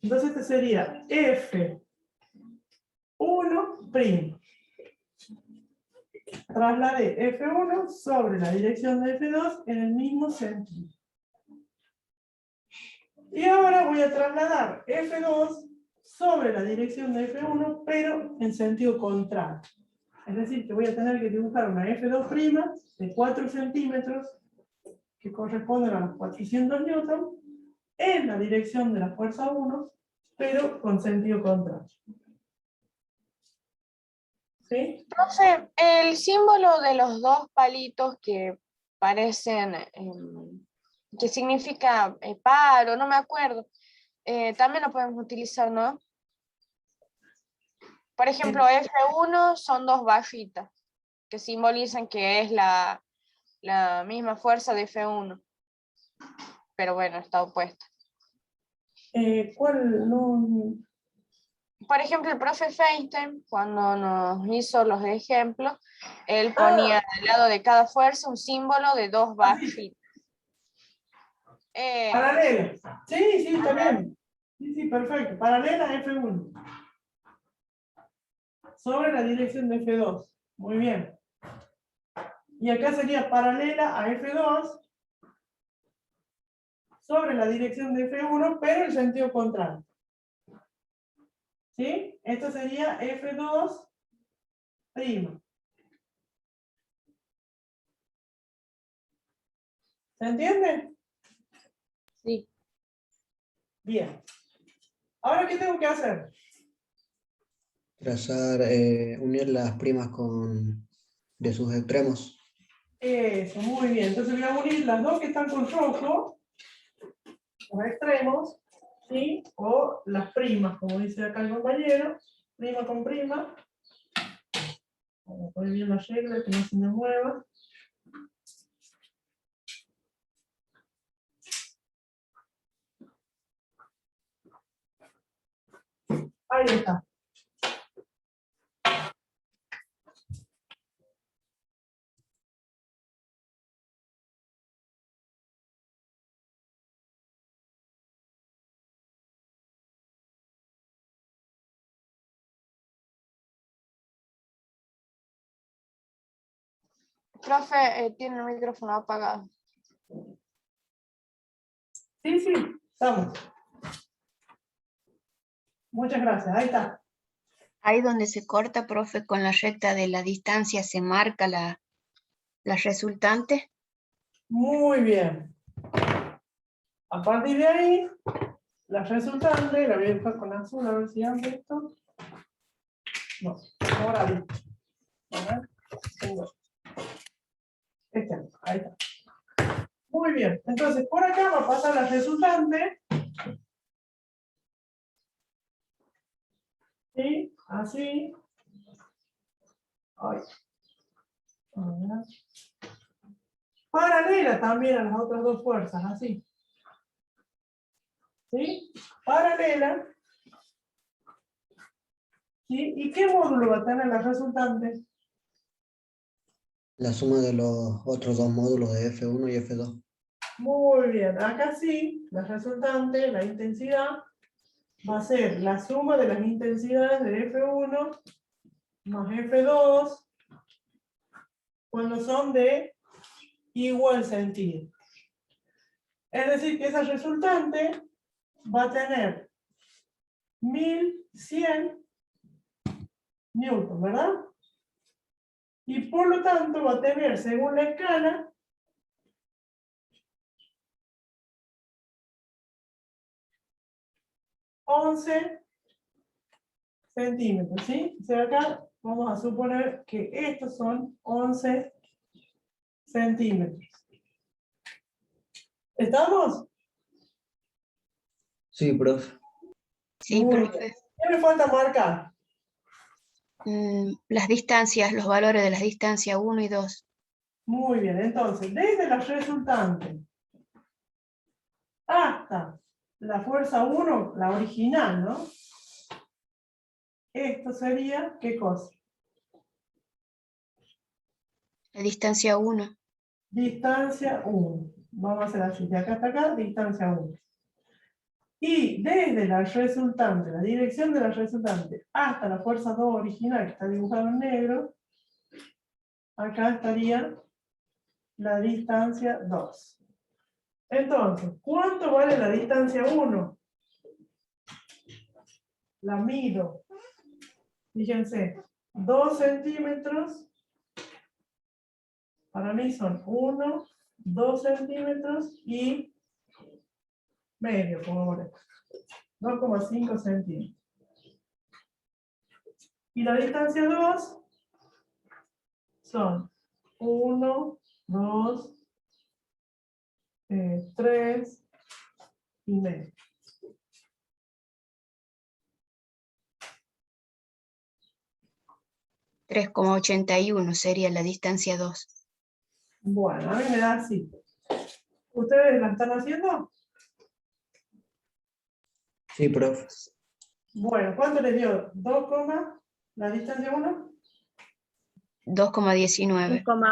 Entonces este sería F1'. Trasladé F1 sobre la dirección de F2 en el mismo sentido. Y ahora voy a trasladar F2 sobre la dirección de F1, pero en sentido contrario. Es decir, que voy a tener que dibujar una F2' de 4 centímetros, que corresponden a los 400 newton, en la dirección de la fuerza 1, pero con sentido contrario. ¿Sí? Profe, el símbolo de los dos palitos que parecen, que significa paro, no me acuerdo, también lo podemos utilizar, ¿no? Por ejemplo, F1 son dos barritas, que simbolizan que es la misma fuerza de F1, pero bueno, está opuesta. ¿Cuál? No. Por ejemplo, el profe Feinstein, cuando nos hizo los ejemplos, él ponía al lado de cada fuerza un símbolo de dos barritas. Paralela. Sí, sí, está bien. Sí, sí, perfecto. Paralela a F1. Sobre la dirección de F2. Muy bien. Y acá sería paralela a F2 sobre la dirección de F1, pero en sentido contrario. ¿Sí? Esto sería F2'. ¿Se entiende? Sí. Bien. Ahora, ¿qué tengo que hacer? Trazar, unir las primas de sus extremos. Eso, muy bien. Entonces voy a unir las dos que están con rojo, los extremos, ¿sí? O las primas, como dice acá el compañero, prima con prima. Vamos a poner bien la regla, que no se me mueva. Ahí está. Profe, tiene el micrófono apagado. Sí, sí, estamos. Muchas gracias, ahí está. Ahí donde se corta, profe, con la recta de la distancia se marca la resultante. Muy bien. A partir de ahí, la resultante, la voy a dejar con azul, a ver si hace esto. No, ahora listo. A ver, tengo. Ahí está. Muy bien, entonces por acá va a pasar la resultante. ¿Sí? Así. Ay. A ver. Paralela también a las otras dos fuerzas, así. ¿Sí? Paralela. ¿Sí? ¿Y qué módulo va a tener la resultante? La suma de los otros dos módulos de F1 y F2. Muy bien, acá sí, la resultante, la intensidad, va a ser la suma de las intensidades de F1 más F2 cuando son de igual sentido. Es decir, que esa resultante va a tener 1100 newton, ¿verdad? Y por lo tanto va a tener, según la escala, 11 centímetros, ¿sí? O sea, acá vamos a suponer que estos son 11 centímetros. ¿Estamos? Sí, profe. Sí, Muy profe. bien. ¿Qué me falta marcar? Las distancias, los valores de las distancias 1 y 2. Muy bien, entonces, desde la resultante hasta la fuerza 1, la original, ¿no? Esto sería, ¿qué cosa? La distancia 1. Distancia 1. Vamos a hacer así, de acá hasta acá, distancia 1. Y desde la resultante, la dirección de la resultante, hasta la fuerza 2 original, que está dibujado en negro, acá estaría la distancia 2. Entonces, ¿cuánto vale la distancia 1? La mido. Fíjense, 2 centímetros, para mí son 1, 2 centímetros y medio, como ahora. 2,5 centímetros. Y la distancia 2 son 1, 2, 3 y medio. $3,81 sería la distancia 2. Bueno, a mí me da así. ¿Ustedes la están haciendo? Sí, profe. Bueno, ¿cuánto les dio? 2, la distancia 1. 2,19. 1.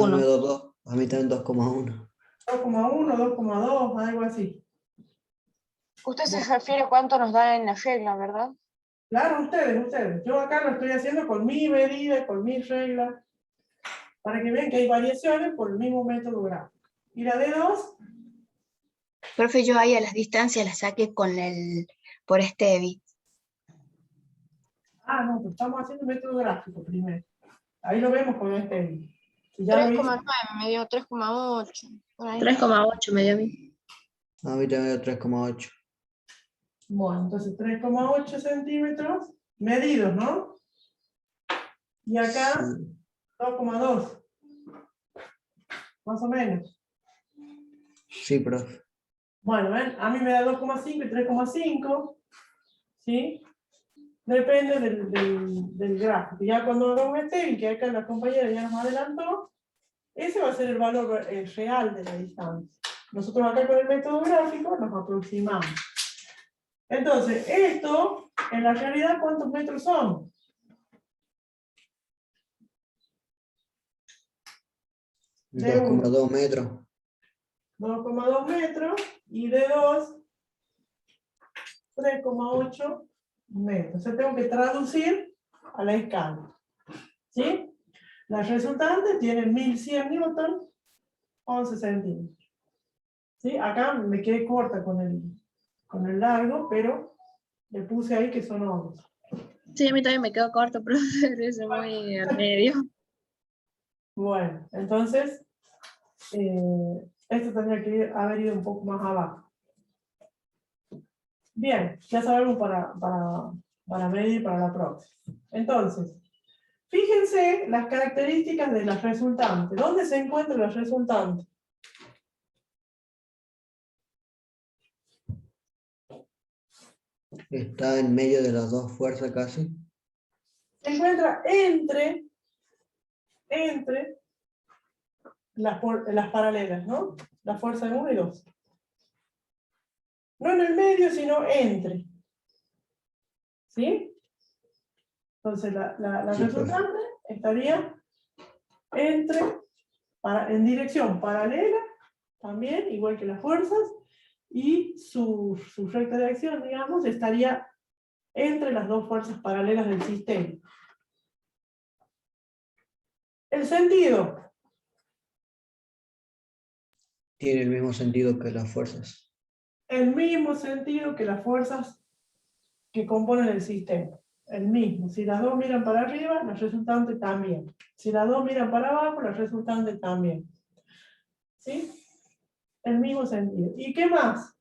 A mí me dio 2. A mí también 2,1. 2,1, 2,2, algo así. Usted se Bueno, refiere a cuánto nos da en la regla, ¿verdad? claro, ustedes. Yo acá lo estoy haciendo con mi medida, con mis reglas, para que vean que hay variaciones por el mismo método gráfico. ¿Y la de 2? Profe, yo ahí a las distancias las saqué por Stevie. Ah, no, pues estamos haciendo el método gráfico primero. Ahí lo vemos con este. Si ya lo hice. 3,9 me dio 3,8. por ahí. 3,8 me dio a mí. A mí también me dio 3,8. Bueno, entonces 3,8 centímetros medidos, ¿no? Y acá Sí. 2,2. Más o menos. Sí, profe. Bueno, ¿ven? A mí me da 2,5 y 3,5. ¿Sí? Depende del gráfico. Ya cuando hagamos este, que acá la compañera ya nos adelantó, ese va a ser el valor real de la distancia. Nosotros acá con el método gráfico nos aproximamos. Entonces, esto, en la realidad, ¿cuántos metros son? De 2,2 metros. 2,2 metros y de 2, 3,8 metros. Entonces tengo que traducir a la escala. ¿Sí? La resultante tiene 1100 newton, 11 centímetros. ¿Sí? Acá me quedé corta con el largo, pero le puse ahí que son 11. Sí, a mí también me quedó corto, pero es muy al medio. Bueno, entonces, esto tendría que haber ido un poco más abajo. Bien, ya sabemos para medir para la próxima. Entonces, fíjense las características de las resultantes. ¿Dónde se encuentra la resultante? Está en medio de las dos fuerzas casi. Se encuentra entre las paralelas, ¿no? La fuerza de 1 y 2. No en el medio, sino entre. ¿Sí? Entonces, la Sí, profe. resultante estaría en dirección paralela, también, igual que las fuerzas, y su recta de acción, digamos, estaría entre las dos fuerzas paralelas del sistema. El sentido. Tiene el mismo sentido que las fuerzas. El mismo sentido que las fuerzas que componen el sistema. El mismo. Si las dos miran para arriba, la resultante también. Si las dos miran para abajo, la resultante también. ¿Sí? El mismo sentido. ¿Y qué más?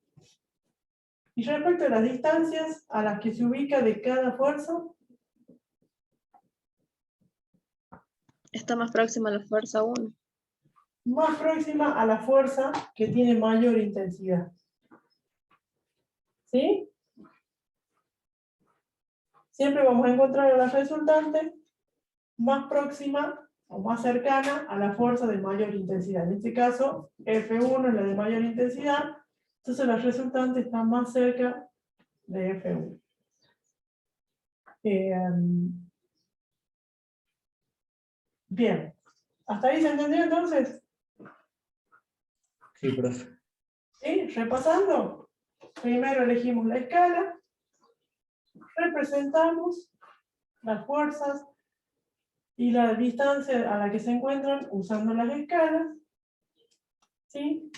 Y respecto a las distancias a las que se ubica de cada fuerza, Está más próxima a la fuerza 1. más próxima a la fuerza que tiene mayor intensidad. ¿Sí? Siempre vamos a encontrar a la resultante más próxima o más cercana a la fuerza de mayor intensidad. En este caso, F1 es la de mayor intensidad, entonces la resultante está más cerca de F1. Bien, ¿hasta ahí se entendió entonces? Sí, profe. ¿Sí? Repasando, primero elegimos la escala, representamos las fuerzas y la distancia a la que se encuentran usando las escalas, ¿sí?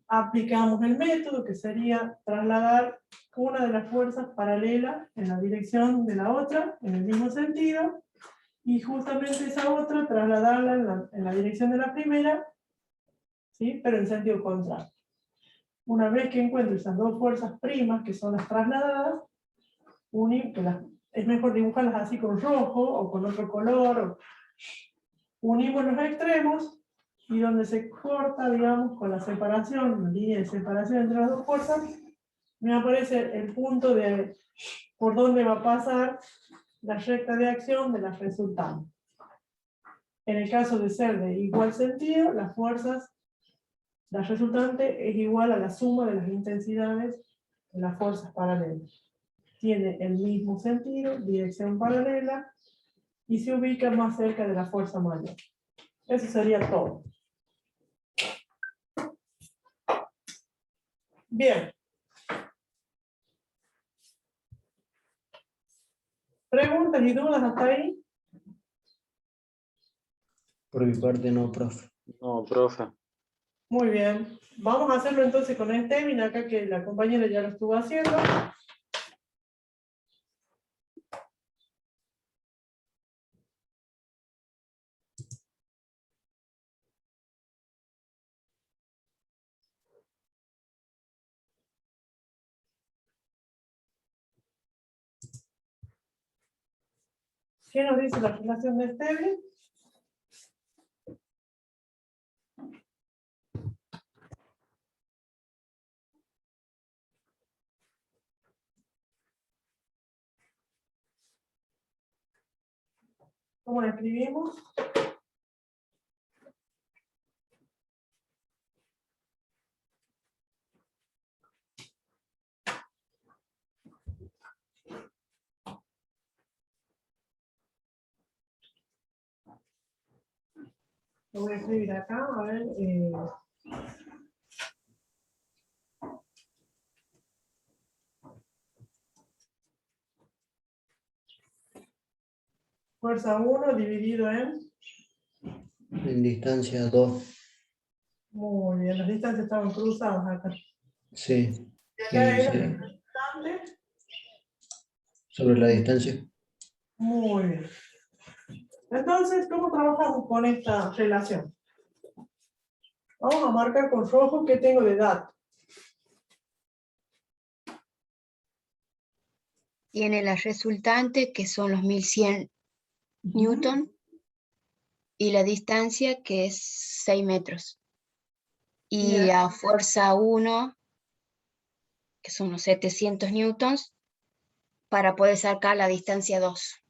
Aplicamos el método que sería trasladar una de las fuerzas paralela en la dirección de la otra, en el mismo sentido, y justamente esa otra trasladarla en la dirección de la primera, ¿sí? Pero en sentido contrario. Una vez que encuentro esas dos fuerzas primas, que son las trasladadas, es mejor dibujarlas así con rojo o con otro color. Unimos los extremos y donde se corta, digamos, con la separación, la línea de separación entre las dos fuerzas, me aparece el punto de por donde va a pasar la recta de acción de las resultantes. En el caso de ser de igual sentido, las fuerzas, la resultante es igual a la suma de las intensidades de las fuerzas paralelas. Tiene el mismo sentido, dirección paralela, y se ubica más cerca de la fuerza mayor. Eso sería todo. Bien. ¿Preguntas y dudas hasta ahí? Por mi parte no, profe. No, profe. Muy bien. Vamos a hacerlo entonces con este min acá que la compañera ya lo estuvo haciendo. ¿Qué nos dice la relación de Stevin? ¿Cómo la escribimos? Lo voy a escribir acá, a ver. Fuerza 1 dividido en... En distancia 2. Muy bien, las distancias estaban cruzadas acá. Sí. Y acá era Sí. la resultante. Sobre la distancia. Muy bien. Entonces, ¿cómo trabajamos con esta relación? Vamos a marcar con rojo qué tengo de dato. Tiene la resultante, que son los 1100 newton, y la distancia, que es 6 metros. Y Bien. la fuerza 1, que son los 700 newtons, para poder sacar la distancia 2.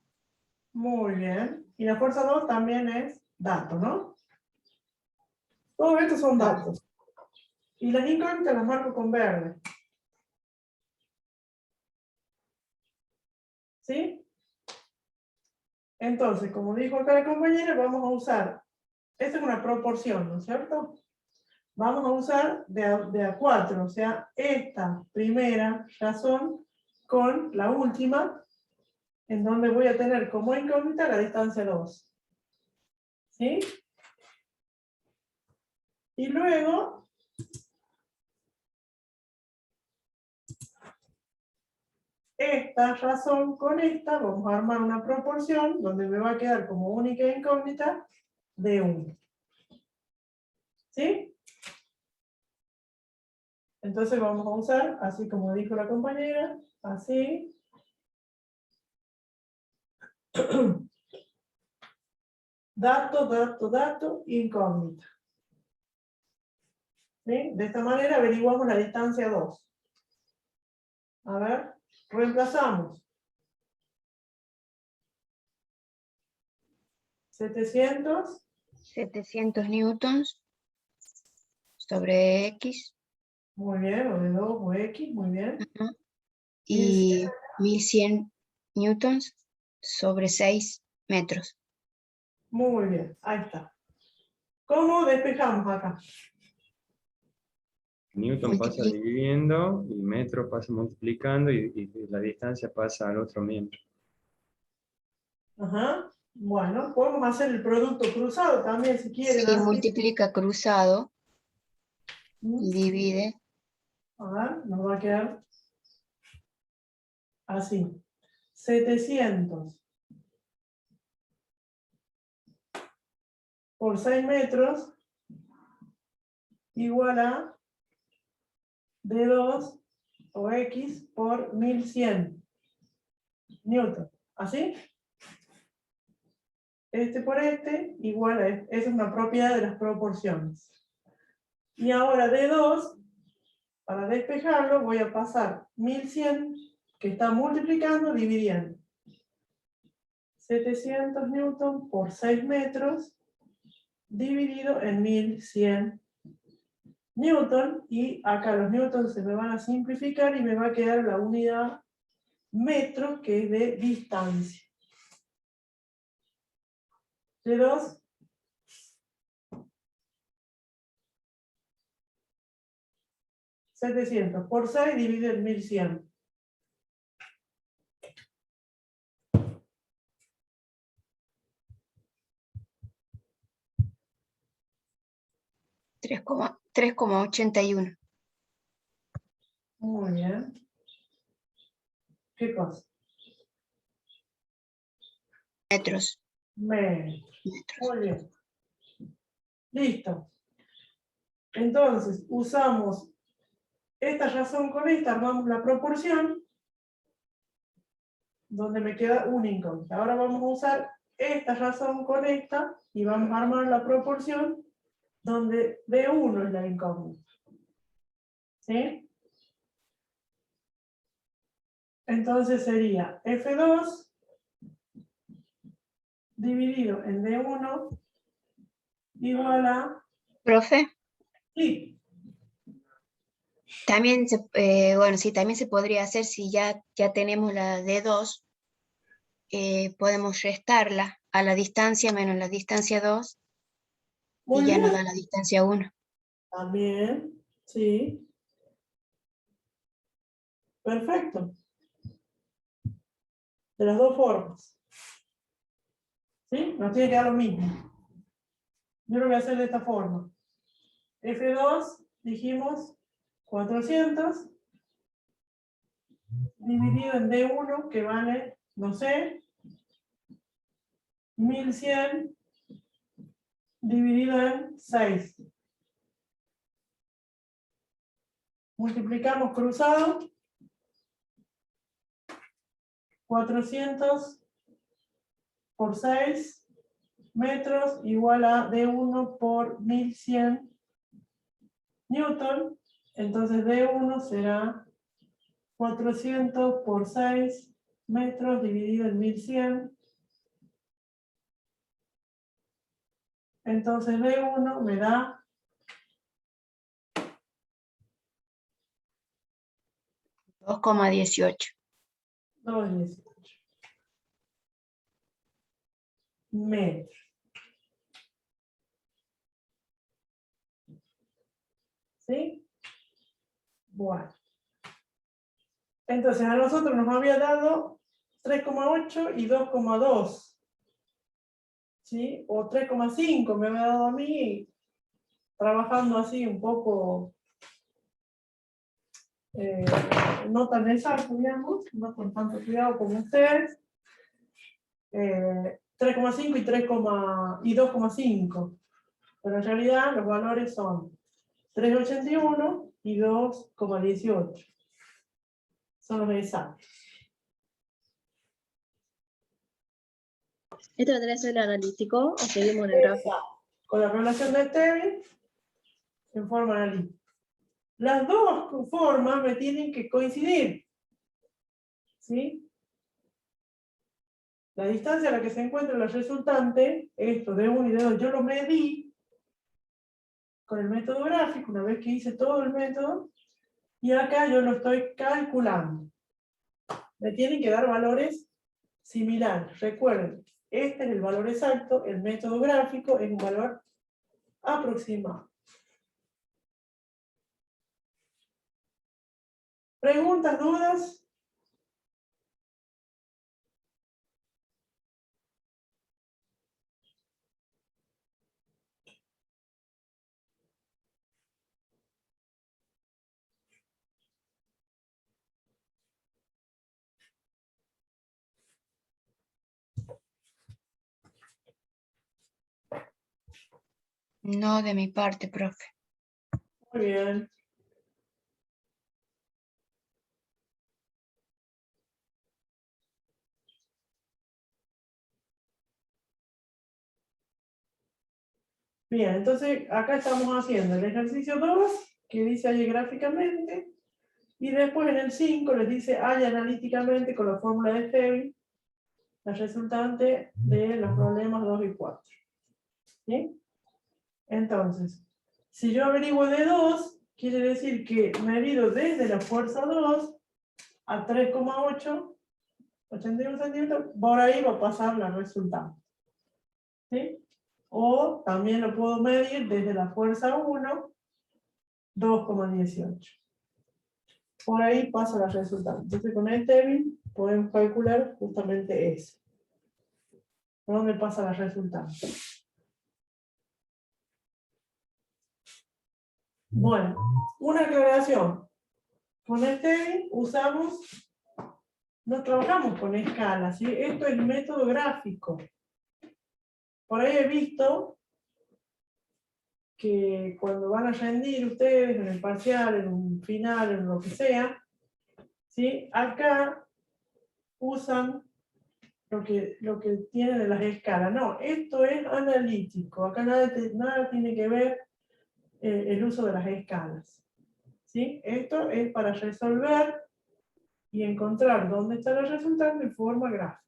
Muy bien. Y la fuerza 2 también es dato, ¿no? Todos estos son datos. Y las incógnitas las marco con verde. ¿Sí? Entonces, como dijo acá la compañera, vamos a usar, esta es una proporción, ¿no es cierto? Vamos a usar de a 4, o sea, esta primera razón con la última, en donde voy a tener como incógnita la distancia 2. ¿Sí? Y luego, esta razón con esta, vamos a armar una proporción donde me va a quedar como única incógnita de 1. ¿Sí? Entonces vamos a usar, así como dijo la compañera, así. Dato, dato, dato, incógnita. ¿Sí? De esta manera averiguamos la distancia 2. A ver, reemplazamos. 700 newtons sobre X. Muy bien, o de 2 o X, muy bien. Y 1100 newtons sobre 6 metros. Muy bien, ahí está. ¿Cómo despejamos acá? Newton pasa Multiplica. dividiendo y metro pasa multiplicando y la distancia pasa al otro miembro. Ajá. Bueno, podemos hacer el producto cruzado también si quieren. Si Así. multiplica cruzado ¿Mm? y divide, A ver, nos va a quedar así. 700 por 6 metros igual a D2 o X por 1100 newton. ¿Así? Este por este igual a este. Esa es una propiedad de las proporciones. Y ahora D2, para despejarlo, voy a pasar 1100, que está multiplicando, dividiendo. 700 newton por 6 metros, dividido en 1100 newton, y acá los newtons se me van a simplificar y me va a quedar la unidad metro, que es de distancia. D2 700 por 6 dividido en 1100. tres coma 81 Muy bien. ¿Qué cosa? metros. Metros. Muy bien. Listo. Entonces, usamos esta razón con esta, armamos la proporción, donde me queda una incógnita. Ahora vamos a usar esta razón con esta, y vamos a armar la proporción, donde D1 es la incógnita. ¿Sí? Entonces sería F2 dividido en D1 igual a... Profe, Sí, también bueno, sí, también se podría hacer si ya tenemos la D2, podemos restarla a la distancia menos la distancia 2 muy y ya nos bien. da la distancia 1. También, sí. Perfecto. De las dos formas. ¿Sí? Nos tiene que dar lo mismo. Yo lo voy a hacer de esta forma. F2, dijimos, 400, dividido en D1, que vale, no sé, 1100, dividido en 6. Multiplicamos cruzado. 400 por 6 metros igual a D1 por 1100 newton. Entonces D1 será 400 por 6 metros dividido en 1100. Entonces D1 me da 2,18 2,18 metros. ¿Sí? Bueno. Entonces a nosotros nos había dado 3,8 y 2,2. ¿Sí? O 3,5 me había dado a mí, trabajando así un poco no tan exacto, digamos, no con tanto cuidado como ustedes. 3,5 y 2,5. Pero en realidad los valores son 3,81 y 2,18. Son los exactos. ¿Esto vendría a ser el analítico o seguimos en el gráfico? Exacto. Con la relación de Stevin en forma analítica. Las dos formas me tienen que coincidir. ¿Sí? La distancia a la que se encuentra la resultante, esto de 1 y de 2, yo lo medí con el método gráfico, una vez que hice todo el método, y acá yo lo estoy calculando. Me tienen que dar valores similares. Recuerden, este es el valor exacto, el método gráfico es un valor aproximado. ¿Preguntas, dudas? No de mi parte, profe. Muy bien. Bien, entonces acá estamos haciendo el ejercicio 2, que dice ahí gráficamente, y después en el 5 les dice haya analíticamente con la fórmula de Stevin la resultante de los problemas 2 y 4. ¿Sí? Entonces, si yo averiguo de 2, quiere decir que medido desde la fuerza 2 a 3,8, 81 centímetros, por ahí va a pasar la resultante. ¿Sí? O también lo puedo medir desde la fuerza 1, 2,18. Por ahí pasa la resultante. Entonces con el Stevin podemos calcular justamente eso. ¿Por dónde pasa la resultante? Bueno, una aclaración. Con Stevin no trabajamos con escalas, ¿sí? Esto es método gráfico. Por ahí he visto que cuando van a rendir ustedes en el parcial, en un final, en lo que sea, ¿sí? Acá usan lo que tienen de las escalas. No, esto es analítico. Acá nada tiene que ver el uso de las escalas. ¿Sí? Esto es para resolver y encontrar dónde está la resultante en forma gráfica.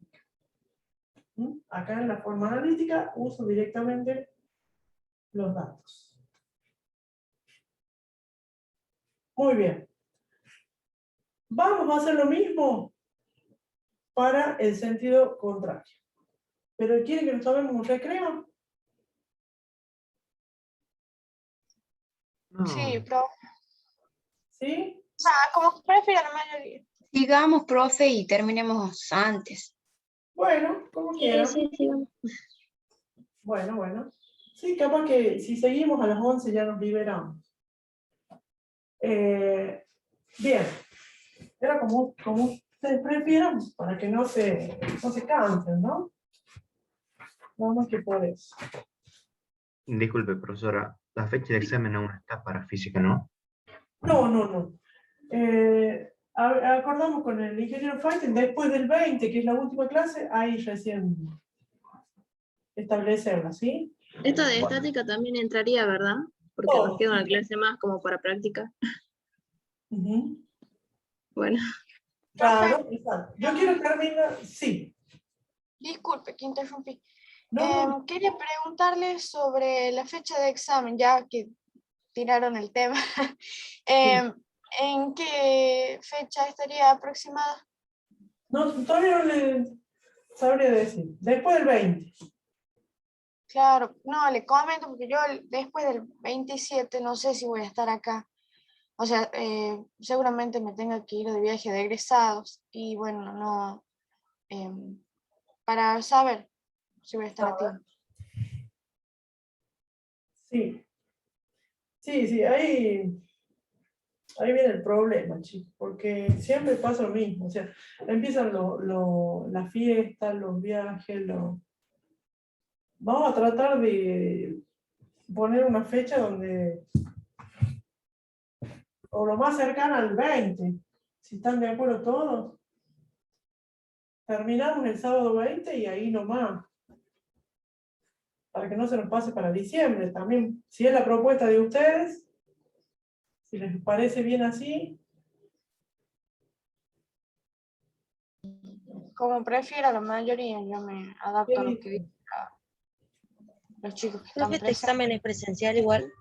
Acá en la forma analítica uso directamente los datos. Muy bien. Vamos a hacer lo mismo para el sentido contrario. ¿Pero quieren que nos tomemos un recreo? Sí, profe. ¿Sí? Como prefiero la mayoría. Sigamos, profe, y terminemos antes. Bueno, como quieran. Sí. Bueno. Sí, capaz que si seguimos a las 11 ya nos liberamos. Bien. Era como ustedes prefieran, para que no se cansen, ¿no? Nada más que por eso. Disculpe, profesora, la fecha de examen aún está para física, ¿no? No. Acordamos con el ingeniero Fighting, después del 20, que es la última clase, ahí recién establecerla, ¿sí? Esto de estática también entraría, ¿verdad? Porque nos Todo. queda una clase más como para práctica. Ujú. Bueno, Claro, exacto. Yo quiero terminar, sí. Disculpe que interrumpí. No. Quería preguntarle sobre la fecha de examen, ya que tiraron el tema. ¿En qué fecha estaría aproximada? No, todavía no le sabría decir. Después del 20. Claro, no, le comento porque yo después del 27 no sé si voy a estar acá. O sea, seguramente me tenga que ir de viaje de egresados y bueno, no, para saber si voy a estar a tiempo. Sí, ahí ahí viene el problema, chicos, porque siempre pasa lo mismo, o sea, empiezan las fiestas, los viajes, vamos a tratar de poner una fecha donde, o lo más cercano al 20, si están de acuerdo todos. Terminamos el sábado 20 y ahí nomás, para que no se nos pase para diciembre también, si es la propuesta de ustedes, si les parece bien así. Como prefiera la mayoría, yo me adapto a lo que dicen los chicos que están Profe, ¿este presentes. examen es presencial igual?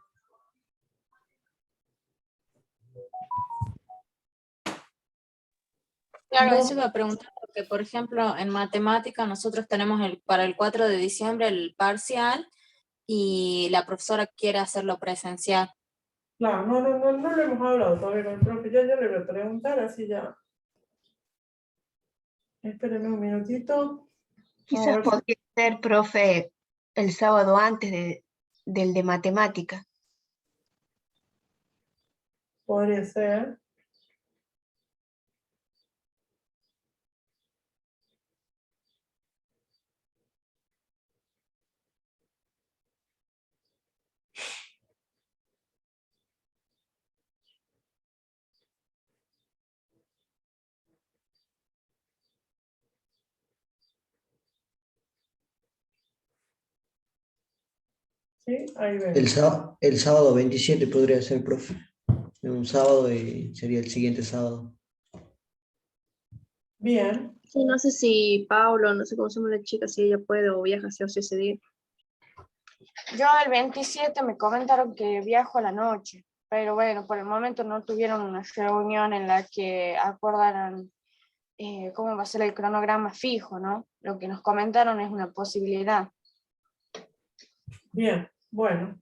Claro, No. eso iba a preguntar, porque por ejemplo en matemática nosotros tenemos para el 4 de diciembre el parcial y la profesora quiere hacerlo presencial. Claro, no lo hemos hablado todavía con el profe, ya le voy a preguntar, así ya. Espérenme un minutito. Quizás podría ser, profe, el sábado antes del de matemática. Podría ser. ¿Sí? Ahí ven. El sábado 27 podría ser, profe. Un sábado y sería el siguiente sábado. Bien. Sí, no sé si Paulo, no sé cómo se llama la chica, si ella puede o viaja sí o sí ese día. Yo el 27 me comentaron que viajo a la noche, pero bueno, por el momento no tuvieron una reunión en la que acordaran cómo va a ser el cronograma fijo, ¿no? Lo que nos comentaron es una posibilidad. Bien, bueno.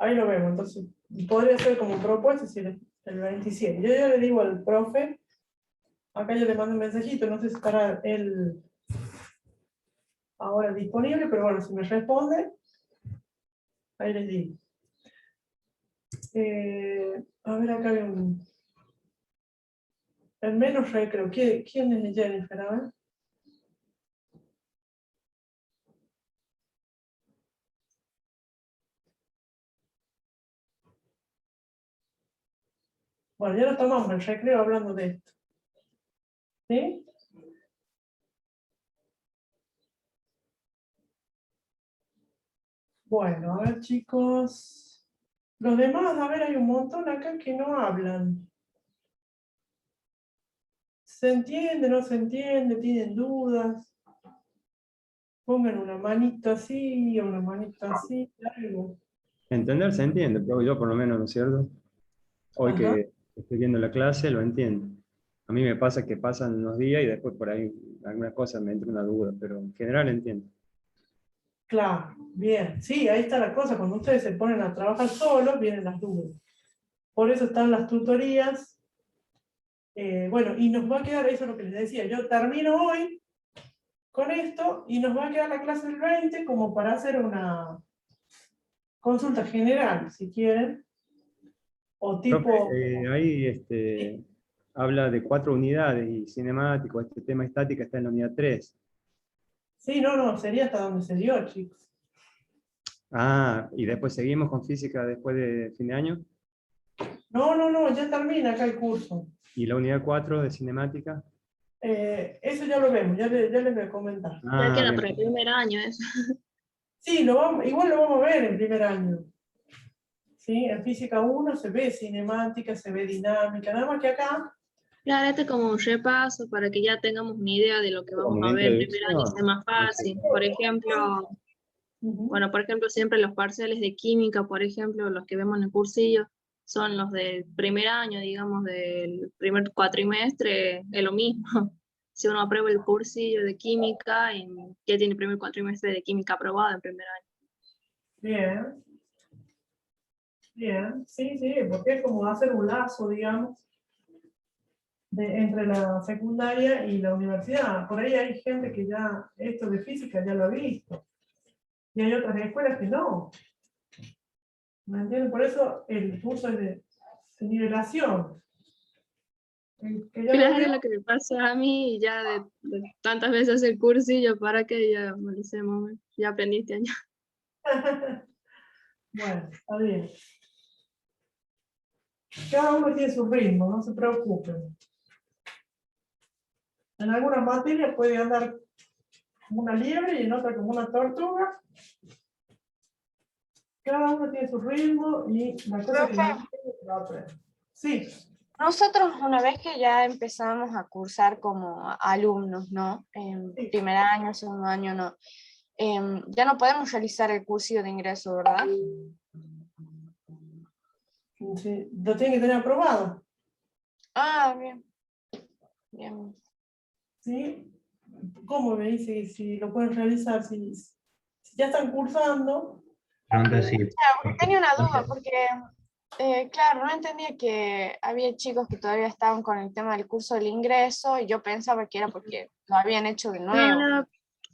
Ahí lo vemos, entonces. Podría ser como propuesta, si el 27. Yo ya le digo al profe, acá yo le mando un mensajito, no sé si estará él ahora disponible, pero bueno, si me responde, ahí les digo. A ver, acá hay el menos recreo. ¿Quién es Jennifer? A ver. Bueno, ya lo tomamos el recreo hablando de esto. ¿Sí? Bueno, a ver, chicos. Los demás, a ver, hay un montón acá que no hablan. ¿Se entiende, no se entiende? ¿Tienen dudas? Pongan una manito así, una manito así, algo. Entender se entiende, pero yo por lo menos, ¿no es cierto? Hoy Ajá. que estoy viendo la clase lo entiendo. A mí me pasa que pasan unos días y después por ahí algunas cosas me entra una duda, pero en general entiendo. Claro, bien. Sí, ahí está la cosa. Cuando ustedes se ponen a trabajar solos, vienen las dudas. Por eso están las tutorías. Bueno, y nos va a quedar, eso es lo que les decía, yo termino hoy con esto y nos va a quedar la clase del 20 como para hacer una consulta general, si quieren. O tipo... Profe, ahí habla de 4 unidades y cinemático, este tema estática está en la unidad 3. Sí, no, sería hasta donde se dio, chicos. Ah, y después seguimos con física después de fin de año. No, ya termina acá el curso. ¿Y la unidad 4 de cinemática? Eso ya lo vemos, ya les voy a comentar. Ya queda Bien. para el primer año eso. Sí, igual lo vamos a ver en primer año. ¿Sí? En física 1 se ve cinemática, se ve dinámica, nada más que acá. Claro, este es como un repaso para que ya tengamos una idea de lo que Como vamos una a ver en primer año y sea introducción. más fácil. Por ejemplo, bueno, por ejemplo, siempre los parciales de química, por ejemplo, los que vemos en el cursillo, son los del primer año, digamos, del primer cuatrimestre, es lo mismo. Si uno aprueba el cursillo de química, ya tiene el primer cuatrimestre de química aprobado en primer año. Bien. Bien, sí, porque es como hacer un lazo, digamos, entre la secundaria y la universidad. Por ahí hay gente que ya esto de física ya lo ha visto. Y hay otras escuelas que no. ¿Me entienden? Por eso el curso es nivelación. Que ya Claro, lo es veo. lo que me pasa a mí, y ya de tantas veces el cursillo, para que ya me lo sé, mamá. Ya aprendí este año. Bueno, está bien. Cada uno tiene su ritmo, no se preocupen. En algunas materias puede andar como una liebre y en otras como una tortuga. Cada uno tiene su ritmo y la cosa que Profe. lo aprende. Sí. Nosotros una vez que ya empezamos a cursar como alumnos, ¿no? En Sí. primer año, segundo año, no. Ya no podemos realizar el cursillo de ingreso, ¿verdad? Sí, lo tienen que tener aprobado. Ah, bien. Bien. ¿Sí? ¿Cómo me dice si lo pueden realizar? Si ya están cursando. Pregunta si, Tenía una duda porque, claro, no entendía que había chicos que todavía estaban con el tema del curso del ingreso y yo pensaba que era porque lo habían hecho de nuevo. No, no,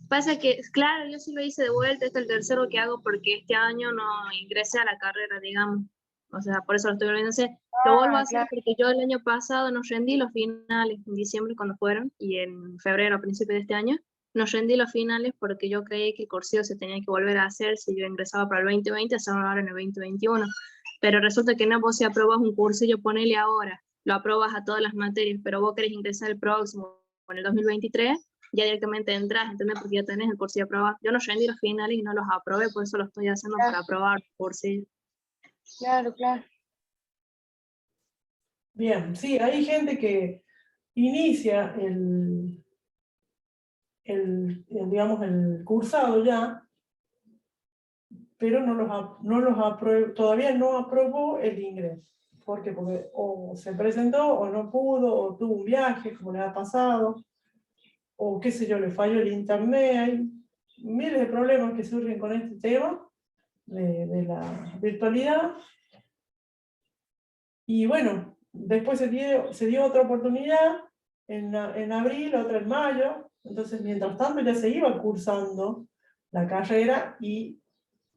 pasa que, claro, yo sí lo hice de vuelta, este es el tercero que hago porque este año no ingresé a la carrera, digamos. O sea, por eso lo estoy volviendo a hacer. Lo vuelvo a hacer Claro. porque yo el año pasado nos rendí los finales, en diciembre cuando fueron, y en febrero, a principios de este año, nos rendí los finales porque yo creí que el cursillo se tenía que volver a hacer si yo ingresaba para el 2020, hacerlo ahora en el 2021. Pero resulta que no, vos si aprobas un cursillo, ponele ahora, lo aprobas a todas las materias, pero vos querés ingresar el próximo, en el 2023, ya directamente entras, ¿entendés? Porque ya tenés el cursillo aprobado. Yo no rendí los finales y no los aprobé, por eso lo estoy haciendo para aprobar el cursillo. Claro, claro. Bien, sí, hay gente que inicia digamos, el cursado ya, pero todavía no aprobó el ingreso. ¿Por qué? Porque o se presentó, o no pudo, o tuvo un viaje, como le ha pasado, o qué sé yo, le falló el internet. Hay miles de problemas que surgen con este tema de la virtualidad. Y bueno, después se dio otra oportunidad en abril, otra en mayo. Entonces, mientras tanto, ya se iba cursando la carrera y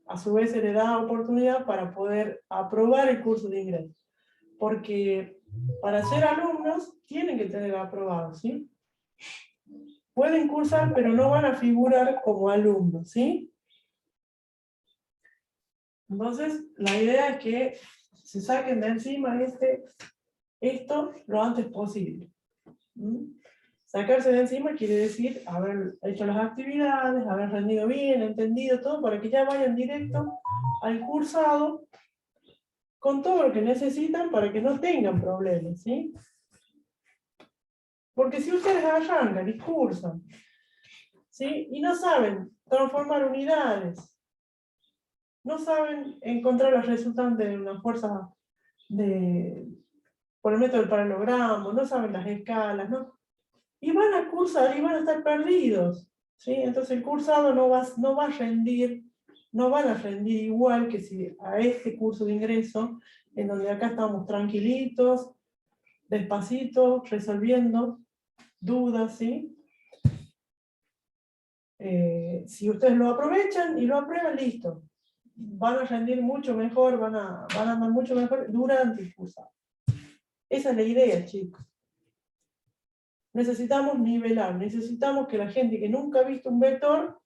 a su vez se le da oportunidad para poder aprobar el curso de ingreso. Porque para ser alumnos tienen que tener aprobado, ¿sí? Pueden cursar, pero no van a figurar como alumnos, ¿sí? Entonces, la idea es que se saquen de encima esto lo antes posible. Sacarse de encima quiere decir haber hecho las actividades, haber rendido bien, entendido todo, para que ya vayan directo al cursado con todo lo que necesitan para que no tengan problemas, ¿sí? Porque si ustedes arrancan y cursan, ¿sí? Y no saben transformar unidades, no saben encontrar los resultantes de una fuerza por el método del paralelogramo, no saben las escalas, ¿no? Y van a cursar y van a estar perdidos, ¿sí? Entonces el cursado no va a rendir, no van a rendir igual que si a este curso de ingreso, en donde acá estamos tranquilitos, despacito, resolviendo dudas, ¿sí? Si ustedes lo aprovechan y lo aprueban, listo. Van a rendir mucho mejor, van a andar mucho mejor durante el cursado. Esa es la idea, chicos. Necesitamos nivelar, necesitamos que la gente que nunca ha visto un vector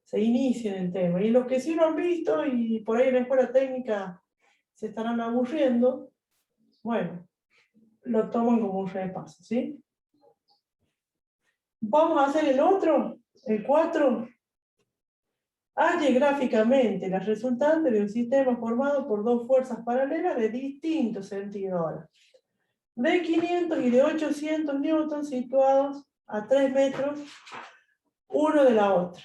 se inicie en el tema. Y los que sí lo han visto y por ahí en la escuela técnica se estarán aburriendo, bueno, lo toman como un repaso, ¿sí? Vamos a hacer el otro, el 4. Halle gráficamente las resultantes de un sistema formado por dos fuerzas paralelas de distinto sentido ahora. De 500 y de 800 newtons situados a 3 metros uno de la otra.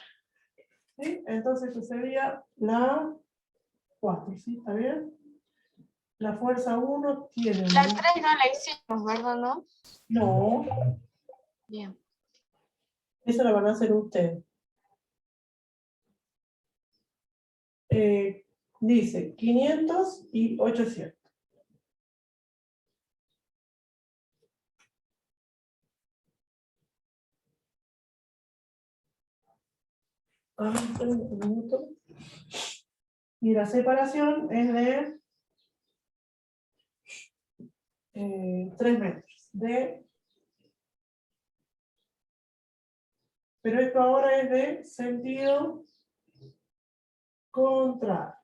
¿Sí? Entonces esto sería la 4, ¿sí? ¿Está bien? La fuerza 1 tiene... La 3 no la hicimos, ¿verdad? ¿No? No, Bien. esa la van a hacer ustedes. Dice 500 y 800. Un minuto. Y la separación es de 3 metros. Pero esto ahora es de sentido contrario.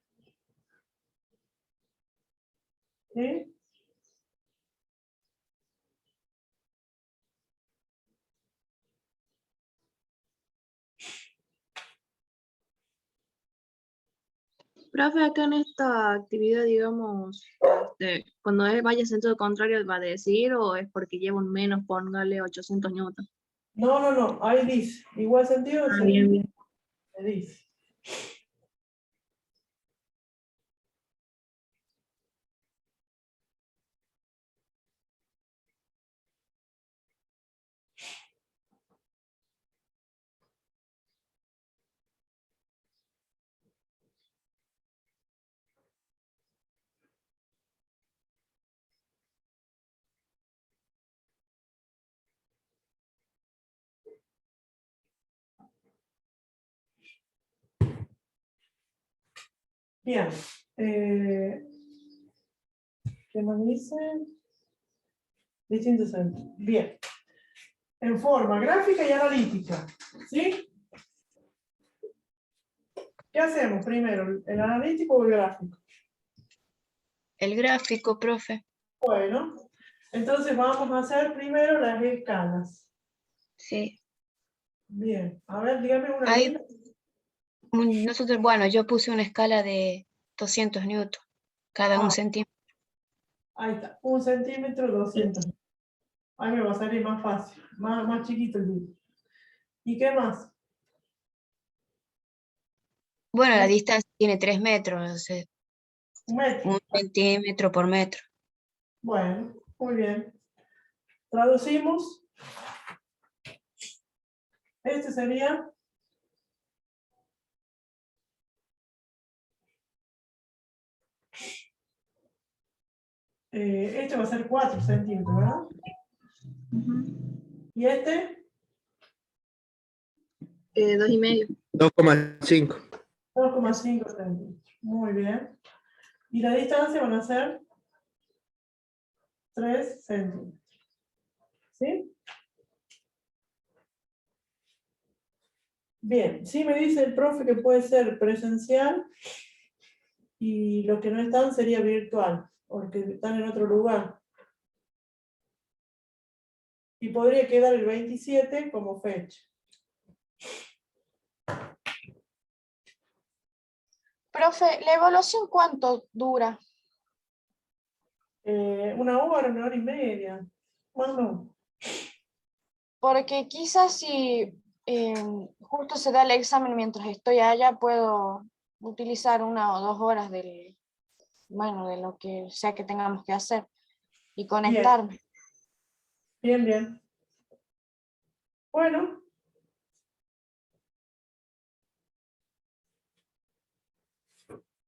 ¿Sí? Profe, acá en esta actividad, digamos, cuando vaya en sentido contrario, ¿va a decir o es porque lleva un menos, póngale 800 newton? No, ahí dice, igual sentido, Ah, bien, bien. se dice. Bien. ¿Qué más dice? Distintos sentidos. Bien. En forma gráfica y analítica. ¿Sí? ¿Qué hacemos primero? ¿El analítico o el gráfico? El gráfico, profe. Bueno, entonces vamos a hacer primero las escalas. Sí. Bien. A ver, dígame una Hay mina. nosotros, bueno, yo puse una escala de 200 newton, cada un centímetro. Ahí está. 1 centímetro, 200. Ahí me va a salir más fácil. Más chiquito el libro. ¿Y qué más? Bueno, la distancia tiene 3 metros, o sea, 1 metro. 1 centímetro por metro. Bueno, muy bien. Traducimos. Este sería este va a ser 4 centímetros, ¿verdad? ¿Y este? 2,5. 2,5. 2,5 centímetros. Muy bien. Y la distancia van a ser 3 centímetros. ¿Sí? Bien, sí me dice el profe que puede ser presencial y lo que no están sería virtual, porque están en otro lugar. Y podría quedar el 27 como fecha. Profe, ¿la evaluación cuánto dura? 1 hora y media. Más no. Porque quizás si justo se da el examen mientras estoy allá, puedo utilizar 1 o 2 horas bueno, de lo que sea que tengamos que hacer y conectarme. Bien. Bueno.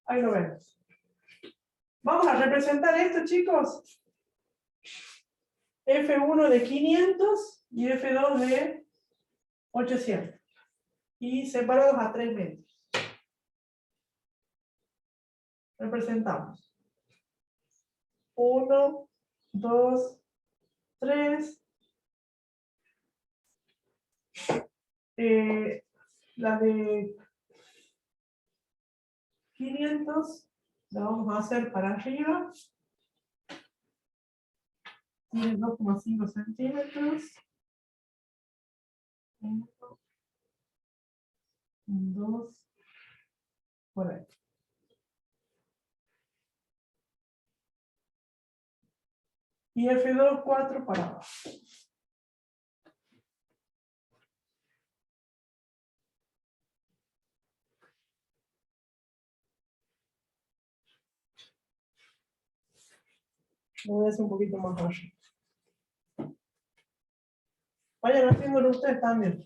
Ahí lo vemos. Vamos a representar esto, chicos. F1 de 500 y F2 de 800. Y separados a 3 metros. Representamos. 1, 2, 3. La de 500 la vamos a hacer para arriba. Tiene 2,5 centímetros. 1, 2, por ahí. Y F2, 4 para abajo. Lo voy a hacer un poquito más arriba. Vayan haciéndolo ustedes también.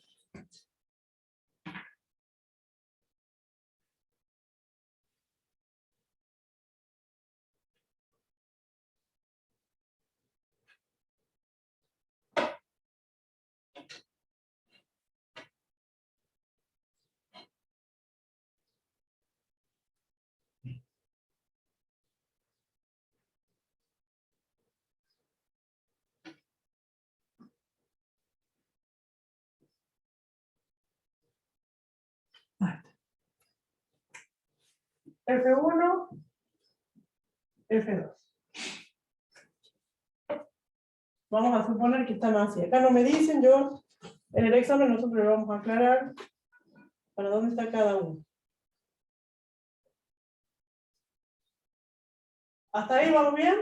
F1, F2. Vamos a suponer que están así. Acá no me dicen, yo en el examen nosotros le vamos a aclarar para dónde está cada uno. ¿Hasta ahí vamos bien?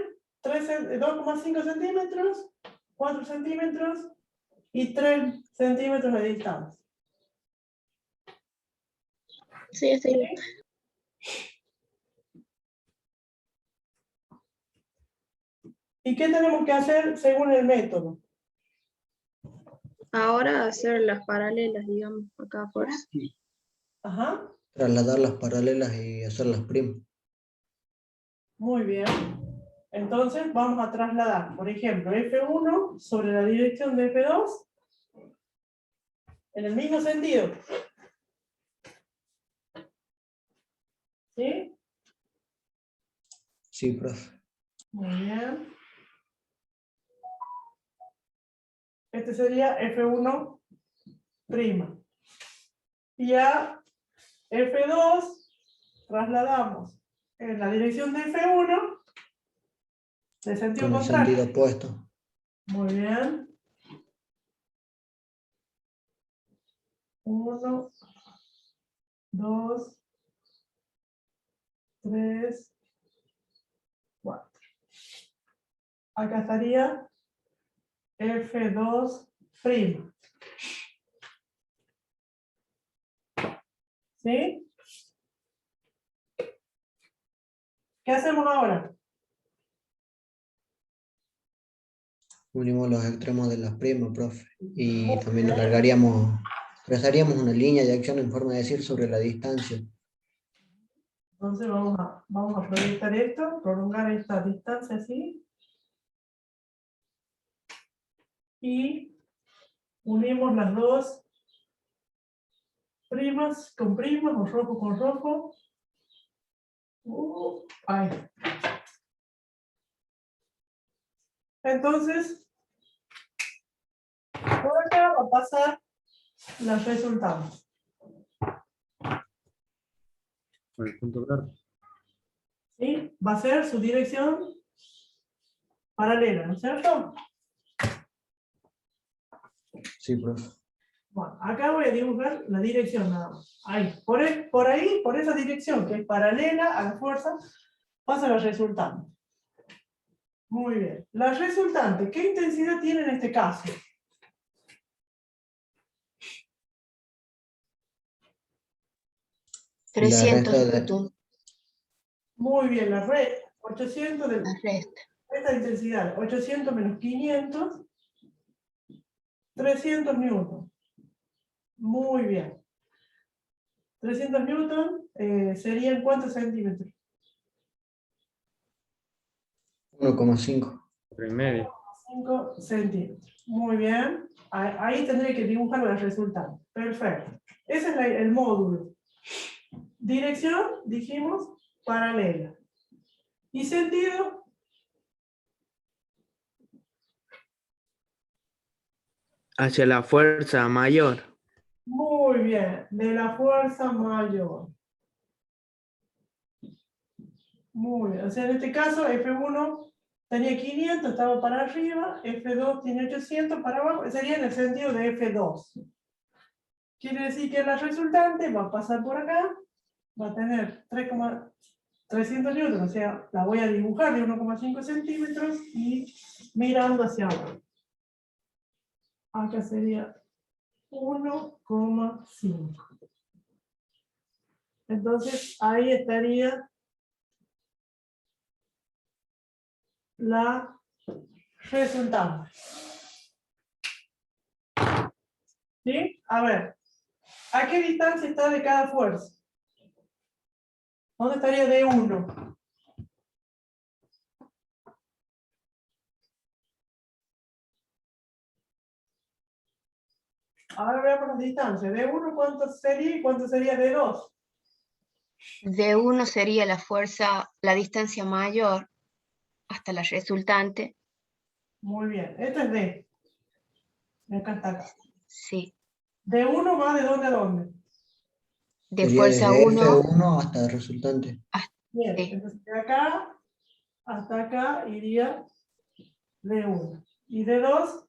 2,5 centímetros, 4 centímetros y 3 centímetros de distancia. Sí, está bien. ¿Y qué tenemos que hacer según el método? Ahora hacer las paralelas, digamos, acá por Ajá, Trasladar las paralelas y hacer las primas. muy bien. Entonces vamos a trasladar, por ejemplo, F1 sobre la dirección de F2 en el mismo sentido. ¿Sí? Sí, profe. Muy bien. Este sería F1'. Y a F2 trasladamos en la dirección de F1 de sentido Con el contrario. sentido opuesto. Muy bien. 1, 2, 3, 4. Acá estaría F2'. ¿Sí? ¿Qué hacemos ahora? Unimos los extremos de las primas, profe. Y también trazaríamos una línea de acción en forma de decir sobre la distancia. Entonces vamos a proyectar esto, prolongar esta distancia así. Y unimos las dos primas con primas, o rojo con rojo. Ahí. Entonces, por acá va a pasar los resultados. Con el punto verde. ¿Sí? Va a ser su dirección paralela, ¿no es cierto? Sí, profe. Bueno, acá voy a dibujar la dirección nada más. Ahí, por ahí, por esa dirección que es paralela a la fuerza, pasa la resultante. Muy bien. La resultante, ¿qué intensidad tiene en este caso? La 300 resta de- newton, Muy bien, la red, 800 de la resta. esta intensidad, 800 menos 500, 300 newton. Muy bien. 300 newton serían ¿cuántos centímetros? 1,5. 3,5. 5 centímetros. Muy bien. Ahí tendré que dibujar el resultado. Perfecto. Ese es el módulo. Dirección, dijimos, paralela. ¿Y sentido? Hacia la fuerza mayor. Muy bien. De la fuerza mayor. Muy bien. O sea, en este caso, F1 tenía 500, estaba para arriba. F2 tiene 800 para abajo. Sería en el sentido de F2. Quiere decir que la resultante va a pasar por acá. Va a tener 300 newton, o sea, la voy a dibujar de 1,5 centímetros y mirando hacia abajo. Acá sería 1,5. Entonces, ahí estaría la resultante. ¿Sí? A ver, ¿a qué distancia está de cada fuerza? ¿Dónde estaría D1? Ahora veamos las distancias. ¿D1 cuánto sería y cuánto sería D2? D1 sería la fuerza, la distancia mayor hasta la resultante. Muy bien, esto es D. Acá está acá. Sí, ¿D1 va de dónde a dónde? De Sería fuerza desde 1 F1 hasta el resultante. Bien, Sí. entonces de acá hasta acá iría D1. ¿Y D2?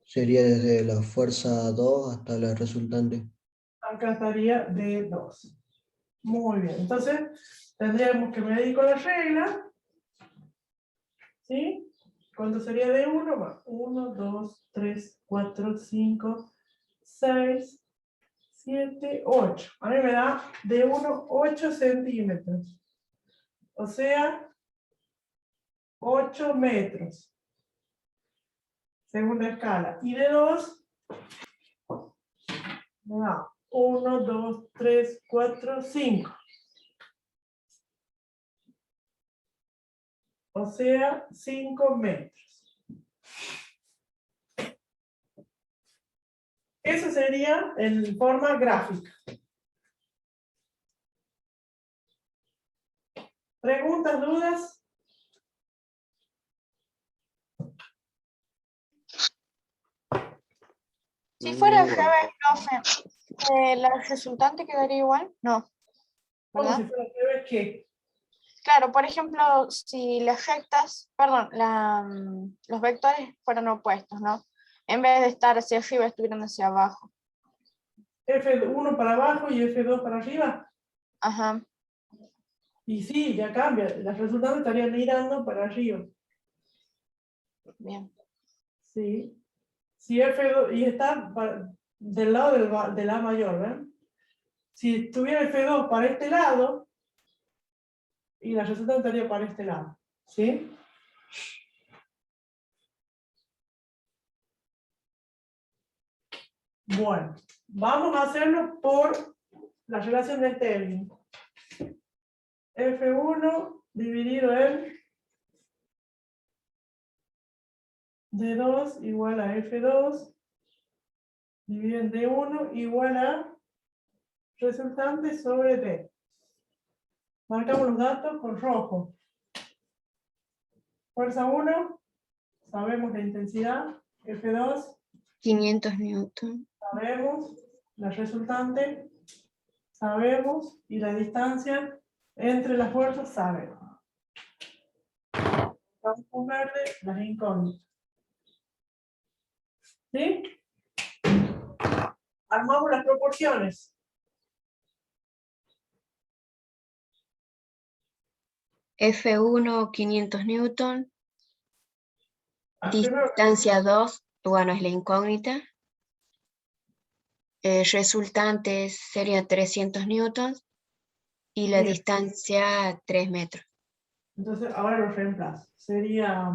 Sería desde la fuerza 2 hasta la resultante. Acá estaría D2. Muy bien, entonces tendríamos que medir con la regla. ¿Sí? ¿Cuánto sería D1? Más 1, 2, 3, 4, 5, 6, 7, 8. A mí me da D1 8 centímetros. O sea, 8 metros. Según la escala. Y D2 me da 1, 2, 3, 4, 5. O sea, 5 metros. Eso sería en forma gráfica. ¿Preguntas, dudas? Si fuera al revés, profe, ¿la resultante quedaría igual? No, ¿Cómo ¿verdad? si fuera al revés qué? Claro, por ejemplo, si las rectas, perdón, los vectores fueran opuestos, ¿no? En vez de estar hacia arriba, estuvieran hacia abajo. F1 para abajo y F2 para arriba. Ajá. Y sí, ya cambia. Las resultantes estarían mirando para arriba. Bien. Sí. Si F2, y está del lado de la mayor, ¿ven? Si tuviera F2 para este lado, y la resultante estaría para este lado. ¿Sí? Bueno, vamos a hacerlo por la relación de Stirling. F1 dividido en D2 igual a F2 dividido en D1 igual a resultante sobre D. Marcamos los datos con rojo. Fuerza 1, sabemos la intensidad. F2, 500 newton. sabemos. La resultante, sabemos. Y la distancia entre las fuerzas, sabemos. Vamos con verde, las incógnitas. ¿Sí? Armamos las proporciones. F1 500 newton. Primero, Distancia 2, bueno, es la incógnita. Resultante sería 300 newtons. Y la bien. distancia 3 metros. Entonces, ahora lo reemplazo. Sería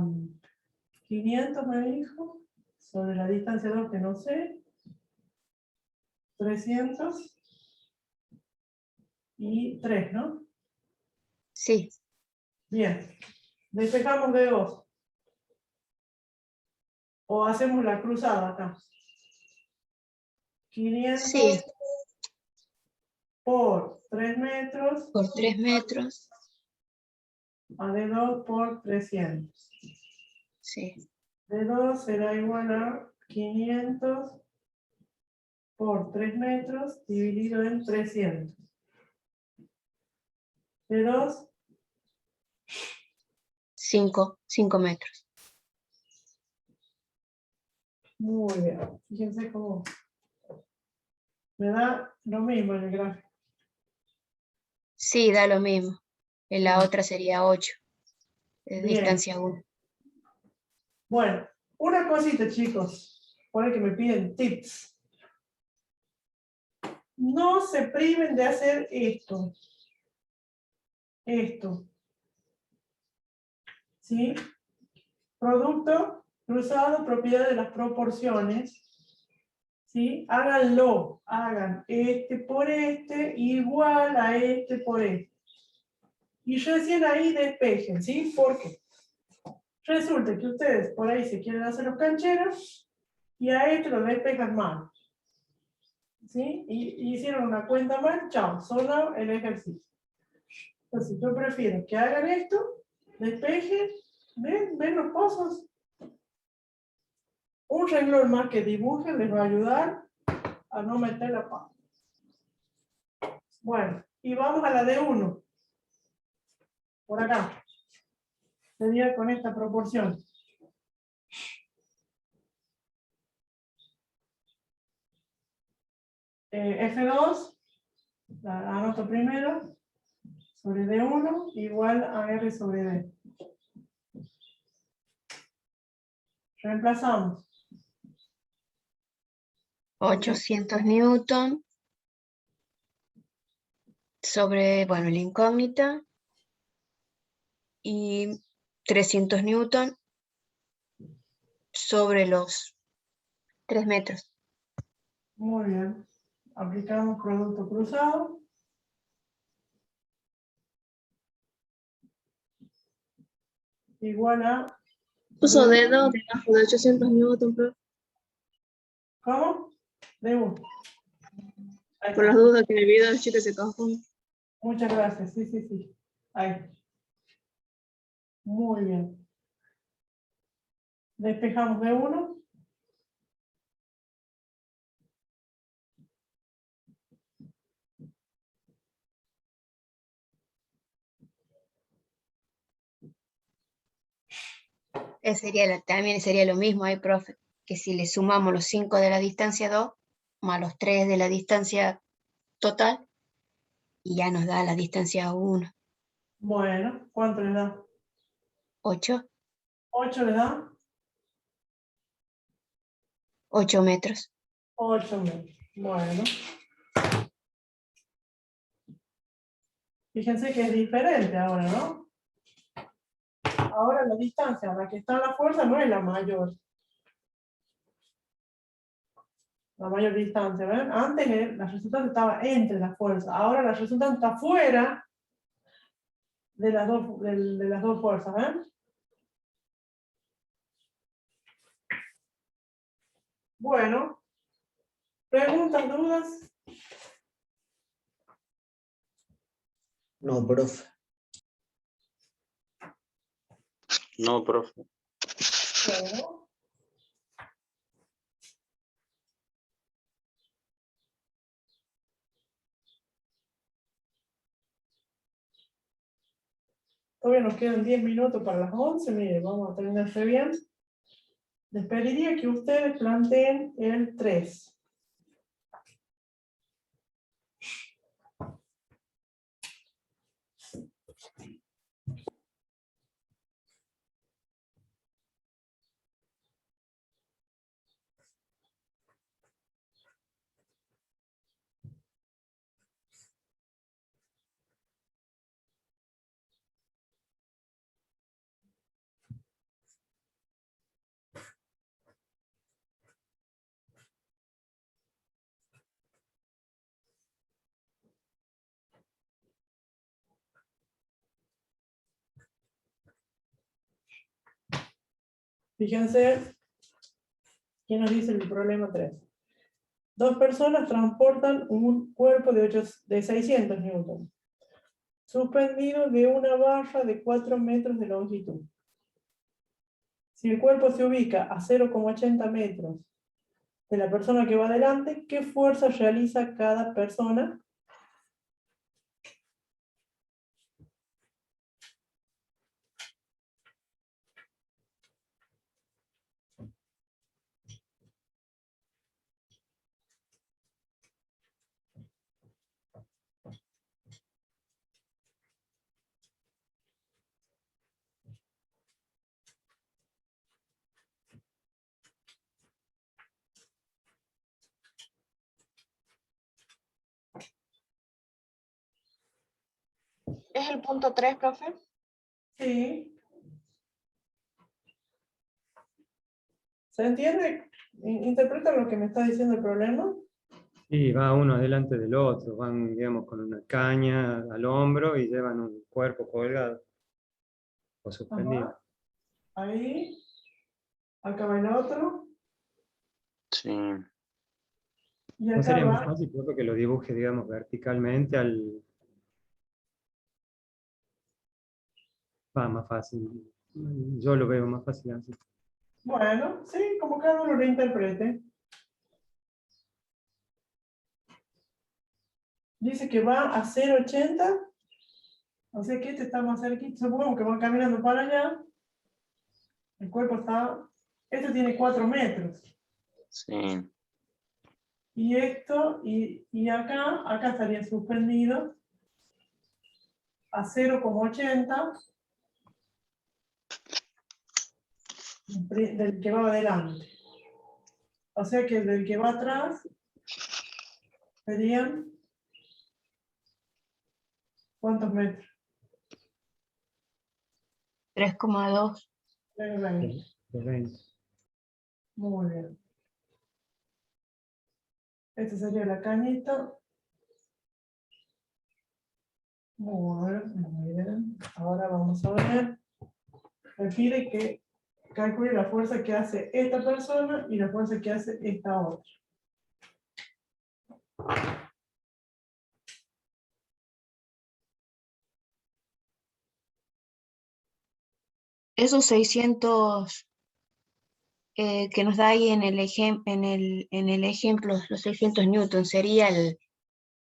500, me dijo, sobre la distancia 2 que no sé. 300 y 3, ¿no? Sí. Bien. Despejamos de 2. O hacemos la cruzada acá. 500 Sí. por 3 metros. Por 3 metros. A D2 por 300. Sí. D2 será igual a 500 por 3 metros dividido en 300. D2, 5 metros. muy bien. Fíjense cómo me da lo mismo en el gráfico. Sí, da lo mismo. En la Bien. otra sería 8. De Bien. distancia 1. Bueno, una cosita, chicos, por ahí que me piden tips. No se priven de hacer esto. Esto. ¿Sí? Producto cruzado, propiedad de las proporciones. ¿Sí? Háganlo. Hagan este por este igual a este por este. Y recién ahí despejen, ¿sí? ¿Por qué? Resulta que ustedes por ahí se quieren hacer los cancheros y a este lo despejan mal. ¿Sí? Y hicieron una cuenta mal, chao, solo el ejercicio. Entonces yo prefiero que hagan esto, despejen, ven los pozos. Un renglón más que dibujen les va a ayudar a no meter la pata. Bueno, y vamos a la de 1. Por acá. Sería con esta proporción. F2, la anoto primero, sobre D1 igual a R sobre D. Reemplazamos. 800 newton sobre, bueno, la incógnita, y 300 newton sobre los 3 metros. Muy bien. Aplicamos producto cruzado. Igual a... Uso dedo debajo de 800 newton, profe, ¿Cómo? D1. por las dudas que en el video el chico se confunde. Muchas gracias. Sí, sí, sí. Ahí. Muy bien. Despejamos D1. También sería lo mismo ahí, profe, que si le sumamos los 5 de la distancia 2, más los 3 de la distancia total, y ya nos da la distancia 1. Bueno, ¿cuánto le da? 8, 8 le da. 8 metros. 8 metros. Bueno. Fíjense que es diferente ahora, ¿no? Ahora la distancia a la que está la fuerza no es la mayor. La mayor distancia, ¿ven? Antes la resultante estaba entre las fuerzas. Ahora la resultante está fuera de las dos fuerzas, ¿ven? Bueno. ¿Preguntas, dudas? No, profe. No, profe. Bueno. Todavía nos quedan 10 minutos para las 11. Mire, vamos a terminarse bien. Les pediría que ustedes planteen el 3. Fíjense, ¿qué nos dice el problema 3? 2 personas transportan un cuerpo de 600 newton, suspendido de una barra de 4 metros de longitud. Si el cuerpo se ubica a 0,80 metros de la persona que va adelante, ¿qué fuerza realiza cada persona? ¿Es el punto 3, profe? Sí. ¿Se entiende? ¿Interpretan lo que me está diciendo el problema? Sí, va uno delante del otro, van, digamos, con una caña al hombro y llevan un cuerpo colgado o suspendido. Ajá. Ahí. Acá va el otro. Sí. Y ¿No acá sería más va. fácil, creo, que lo dibuje, digamos, verticalmente al... Va, más fácil. Yo lo veo más fácil así. Bueno, sí, como cada uno lo interprete. dice que va a 0,80. O sea que este está más cerquita. Supongamos que va caminando para allá. El cuerpo está... Este tiene 4 metros. Sí. Y esto, y acá estaría suspendido a 0,80 del que va adelante. O sea que del que va atrás serían, ¿cuántos metros? 3,2. 3,20. De 20. Muy bien. Esta sería la cañita. Muy bien, muy bien. Ahora vamos a ver. Me pide que calcule la fuerza que hace esta persona y la fuerza que hace esta otra. Esos 600 que nos da ahí en el ejemplo, los 600 newton, sería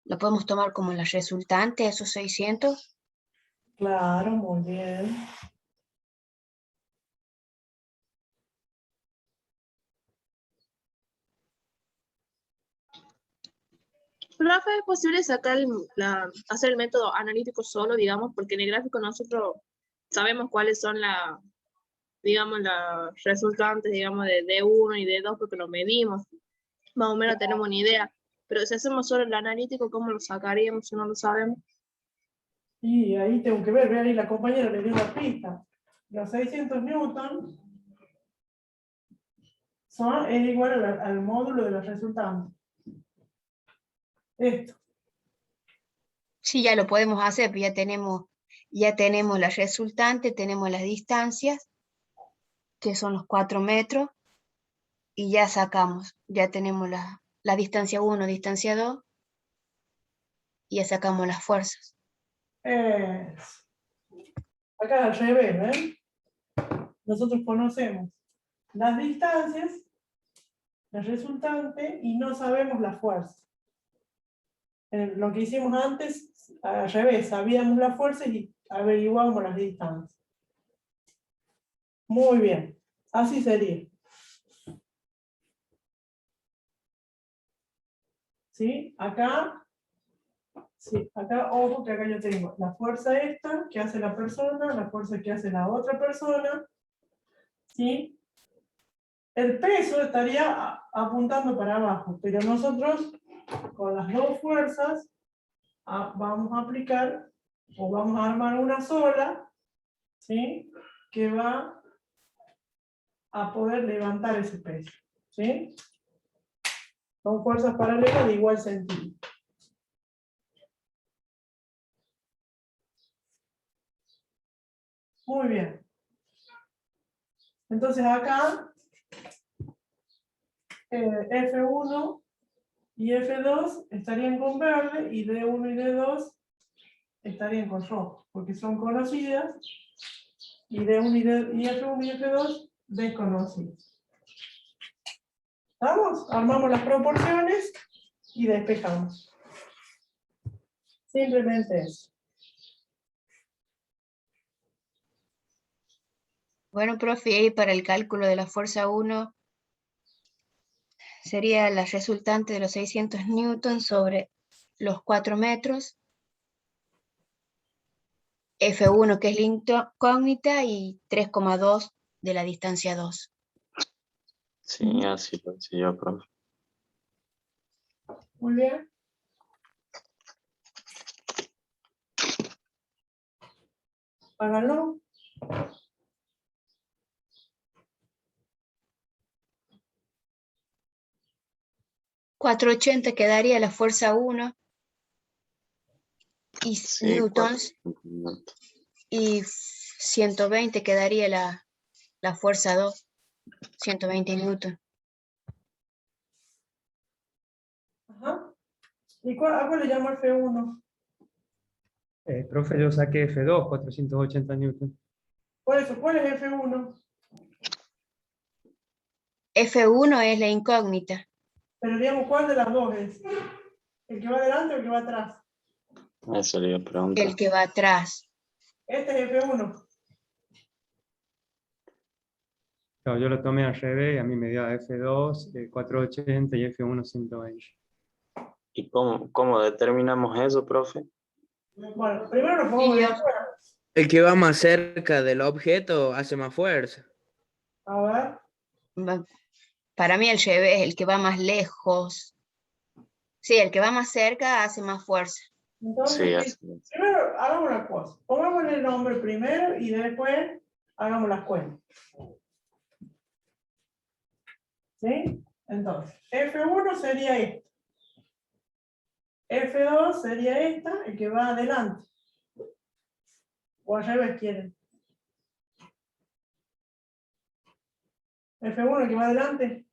lo podemos tomar como la resultante, esos 600. Claro, muy bien. Profe, ¿es posible sacar hacer el método analítico solo, digamos? Porque en el gráfico nosotros sabemos cuáles son digamos, los resultantes, digamos, de D1 y D2 porque lo medimos. Más o menos tenemos una idea. Pero si hacemos solo el analítico, ¿cómo lo sacaríamos si no lo sabemos? Y ahí tengo que ver ahí la compañera le dio la pista. Los 600 newton es igual al módulo de los resultantes. Esto. Sí, ya lo podemos hacer, pues ya tenemos la resultante, tenemos las distancias, que son los 4 metros, y ya sacamos, ya tenemos la distancia 1, distancia 2, y ya sacamos las fuerzas. Acá al revés, ¿ven? Nosotros conocemos las distancias, la resultante, y no sabemos la fuerza. Lo que hicimos antes, al revés, sabíamos las fuerzas y averiguamos las distancias. Muy bien, así sería. ¿Sí? Acá, ojo que acá yo tengo la fuerza esta que hace la persona, la fuerza que hace la otra persona. ¿Sí? El peso estaría apuntando para abajo, pero nosotros con las dos fuerzas vamos a aplicar o vamos a armar una sola, ¿sí? Que va a poder levantar ese peso, ¿sí? Son fuerzas paralelas de igual sentido. Muy bien. Entonces acá F1 y F2 estarían con verde y D1 y D2 estarían con rojo, porque son conocidas, y D1 y F1 y F2 desconocidas. ¿Estamos? Armamos las proporciones y despejamos. Simplemente eso. Bueno, profe, ahí para el cálculo de la fuerza 1 sería la resultante de los 600 newtons sobre los 4 metros, F1 que es la incógnita y 3,2 de la distancia 2. Sí, así lo hice yo, profe. Muy bien. Háganlo. $480 quedaría la fuerza 1 y Sí, newtons, 400. y 120 quedaría la fuerza 2, 120 newtons. Ajá. ¿Y a cuál le llamo F1? Profe, yo saqué F2, 480 newton. Por eso, ¿cuál es F1? F1 es la incógnita. Pero digamos, ¿cuál de las dos es? ¿El que va adelante o el que va atrás? Eso le iba a preguntar. El que va atrás. Este es F1. Claro, yo lo tomé al revés y a mí me dio F2, 480 y F1, 120. ¿Y cómo determinamos eso, profe? Bueno, primero nos ponemos de acuerdo. El que va más cerca del objeto hace más fuerza. A ver. Para mí el revés, el que va más lejos. Sí, el que va más cerca hace más fuerza. Entonces, primero hagamos una cosa. Pongámosle el nombre primero y después hagamos las cuentas. ¿Sí? Entonces, F1 sería esta. F2 sería esta, el que va adelante. O al revés quieren. F1 el que va adelante.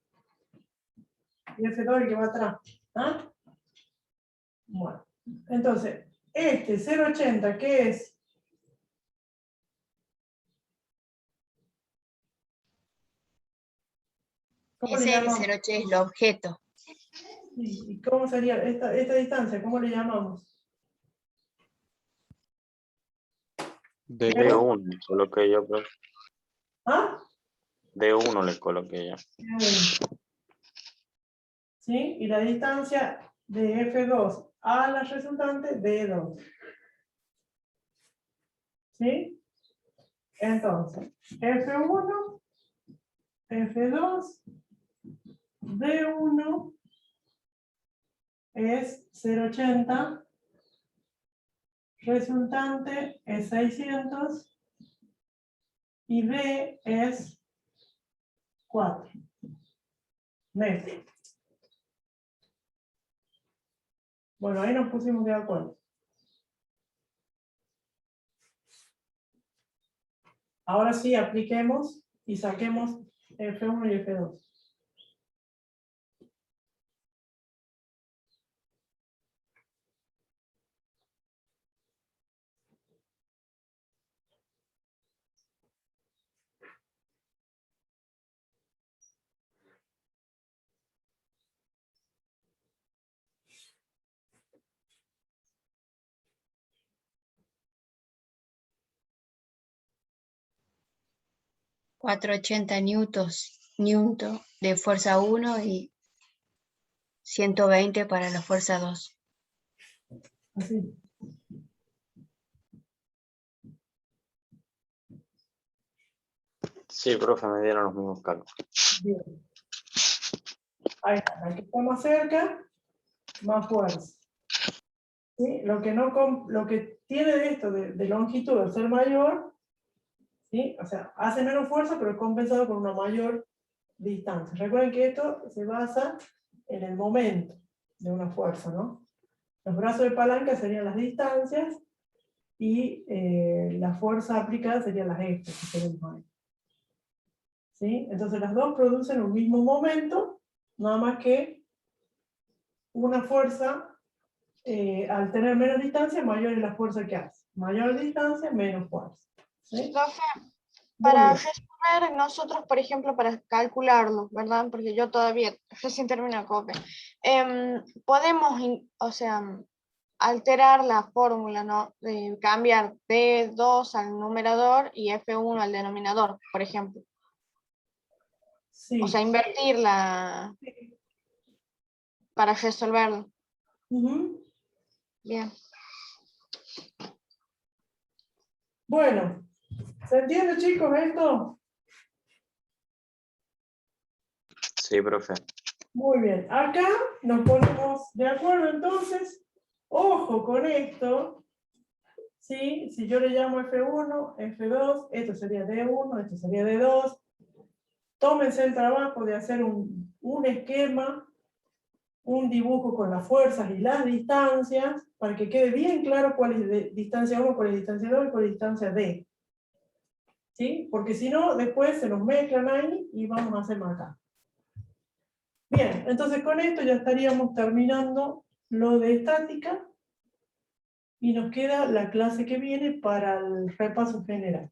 Y F2 el que va atrás. ¿Ah? Bueno. Entonces, este 0,80, ¿qué es? ¿Cómo le Ese llamamos? 0,8 es el objeto. ¿Y cómo sería esta distancia? ¿Cómo le llamamos? D1 le coloqué yo, profe. ¿Ah? D1 le coloqué yo. ¿Sí? Y la distancia de F2 a la resultante, D2. ¿Sí? Entonces, F1, F2, D1 es 0,80, resultante es 600 y D es 4 metros. Bueno, ahí nos pusimos de acuerdo. Ahora sí, apliquemos y saquemos F1 y F2. Newton de fuerza 1 y 120 para la fuerza 2. Así. Sí, profe, me dieron los mismos cálculos. Bien. Ahí está, el que está más cerca, más fuerza. ¿Sí? Lo que tiene de esto, de longitud, al ser mayor, ¿sí? O sea, hace menos fuerza, pero es compensado por una mayor distancia. Recuerden que esto se basa en el momento de una fuerza, ¿no? Los brazos de palanca serían las distancias y la fuerza aplicada serían las F, que tenemos ahí. ¿Sí? Entonces las dos producen un mismo momento, nada más que una fuerza, al tener menos distancia, mayor es la fuerza que hace. Mayor distancia, menos fuerza. ¿Sí? Profe, para resolver nosotros, por ejemplo, para calcularlo, ¿verdad? Porque yo todavía recién termino el COPE. Podemos, o sea, alterar la fórmula, ¿no? Cambiar D2 al numerador y F1 al denominador, por ejemplo. Sí. O sea, invertirla para resolverlo. Bien. Bueno, ¿se entiende, chicos, esto? Sí, profe. Muy bien. Acá nos ponemos de acuerdo, entonces. Ojo con esto. ¿Sí? Si yo le llamo F1, F2, esto sería D1, esto sería D2. Tómense el trabajo de hacer un esquema, un dibujo con las fuerzas y las distancias, para que quede bien claro cuál es distancia 1, cuál es distancia 2 y cuál es distancia D. ¿Sí? Porque si no, después se nos mezclan ahí y vamos a hacer más acá. Bien, entonces con esto ya estaríamos terminando lo de estática y nos queda la clase que viene para el repaso general.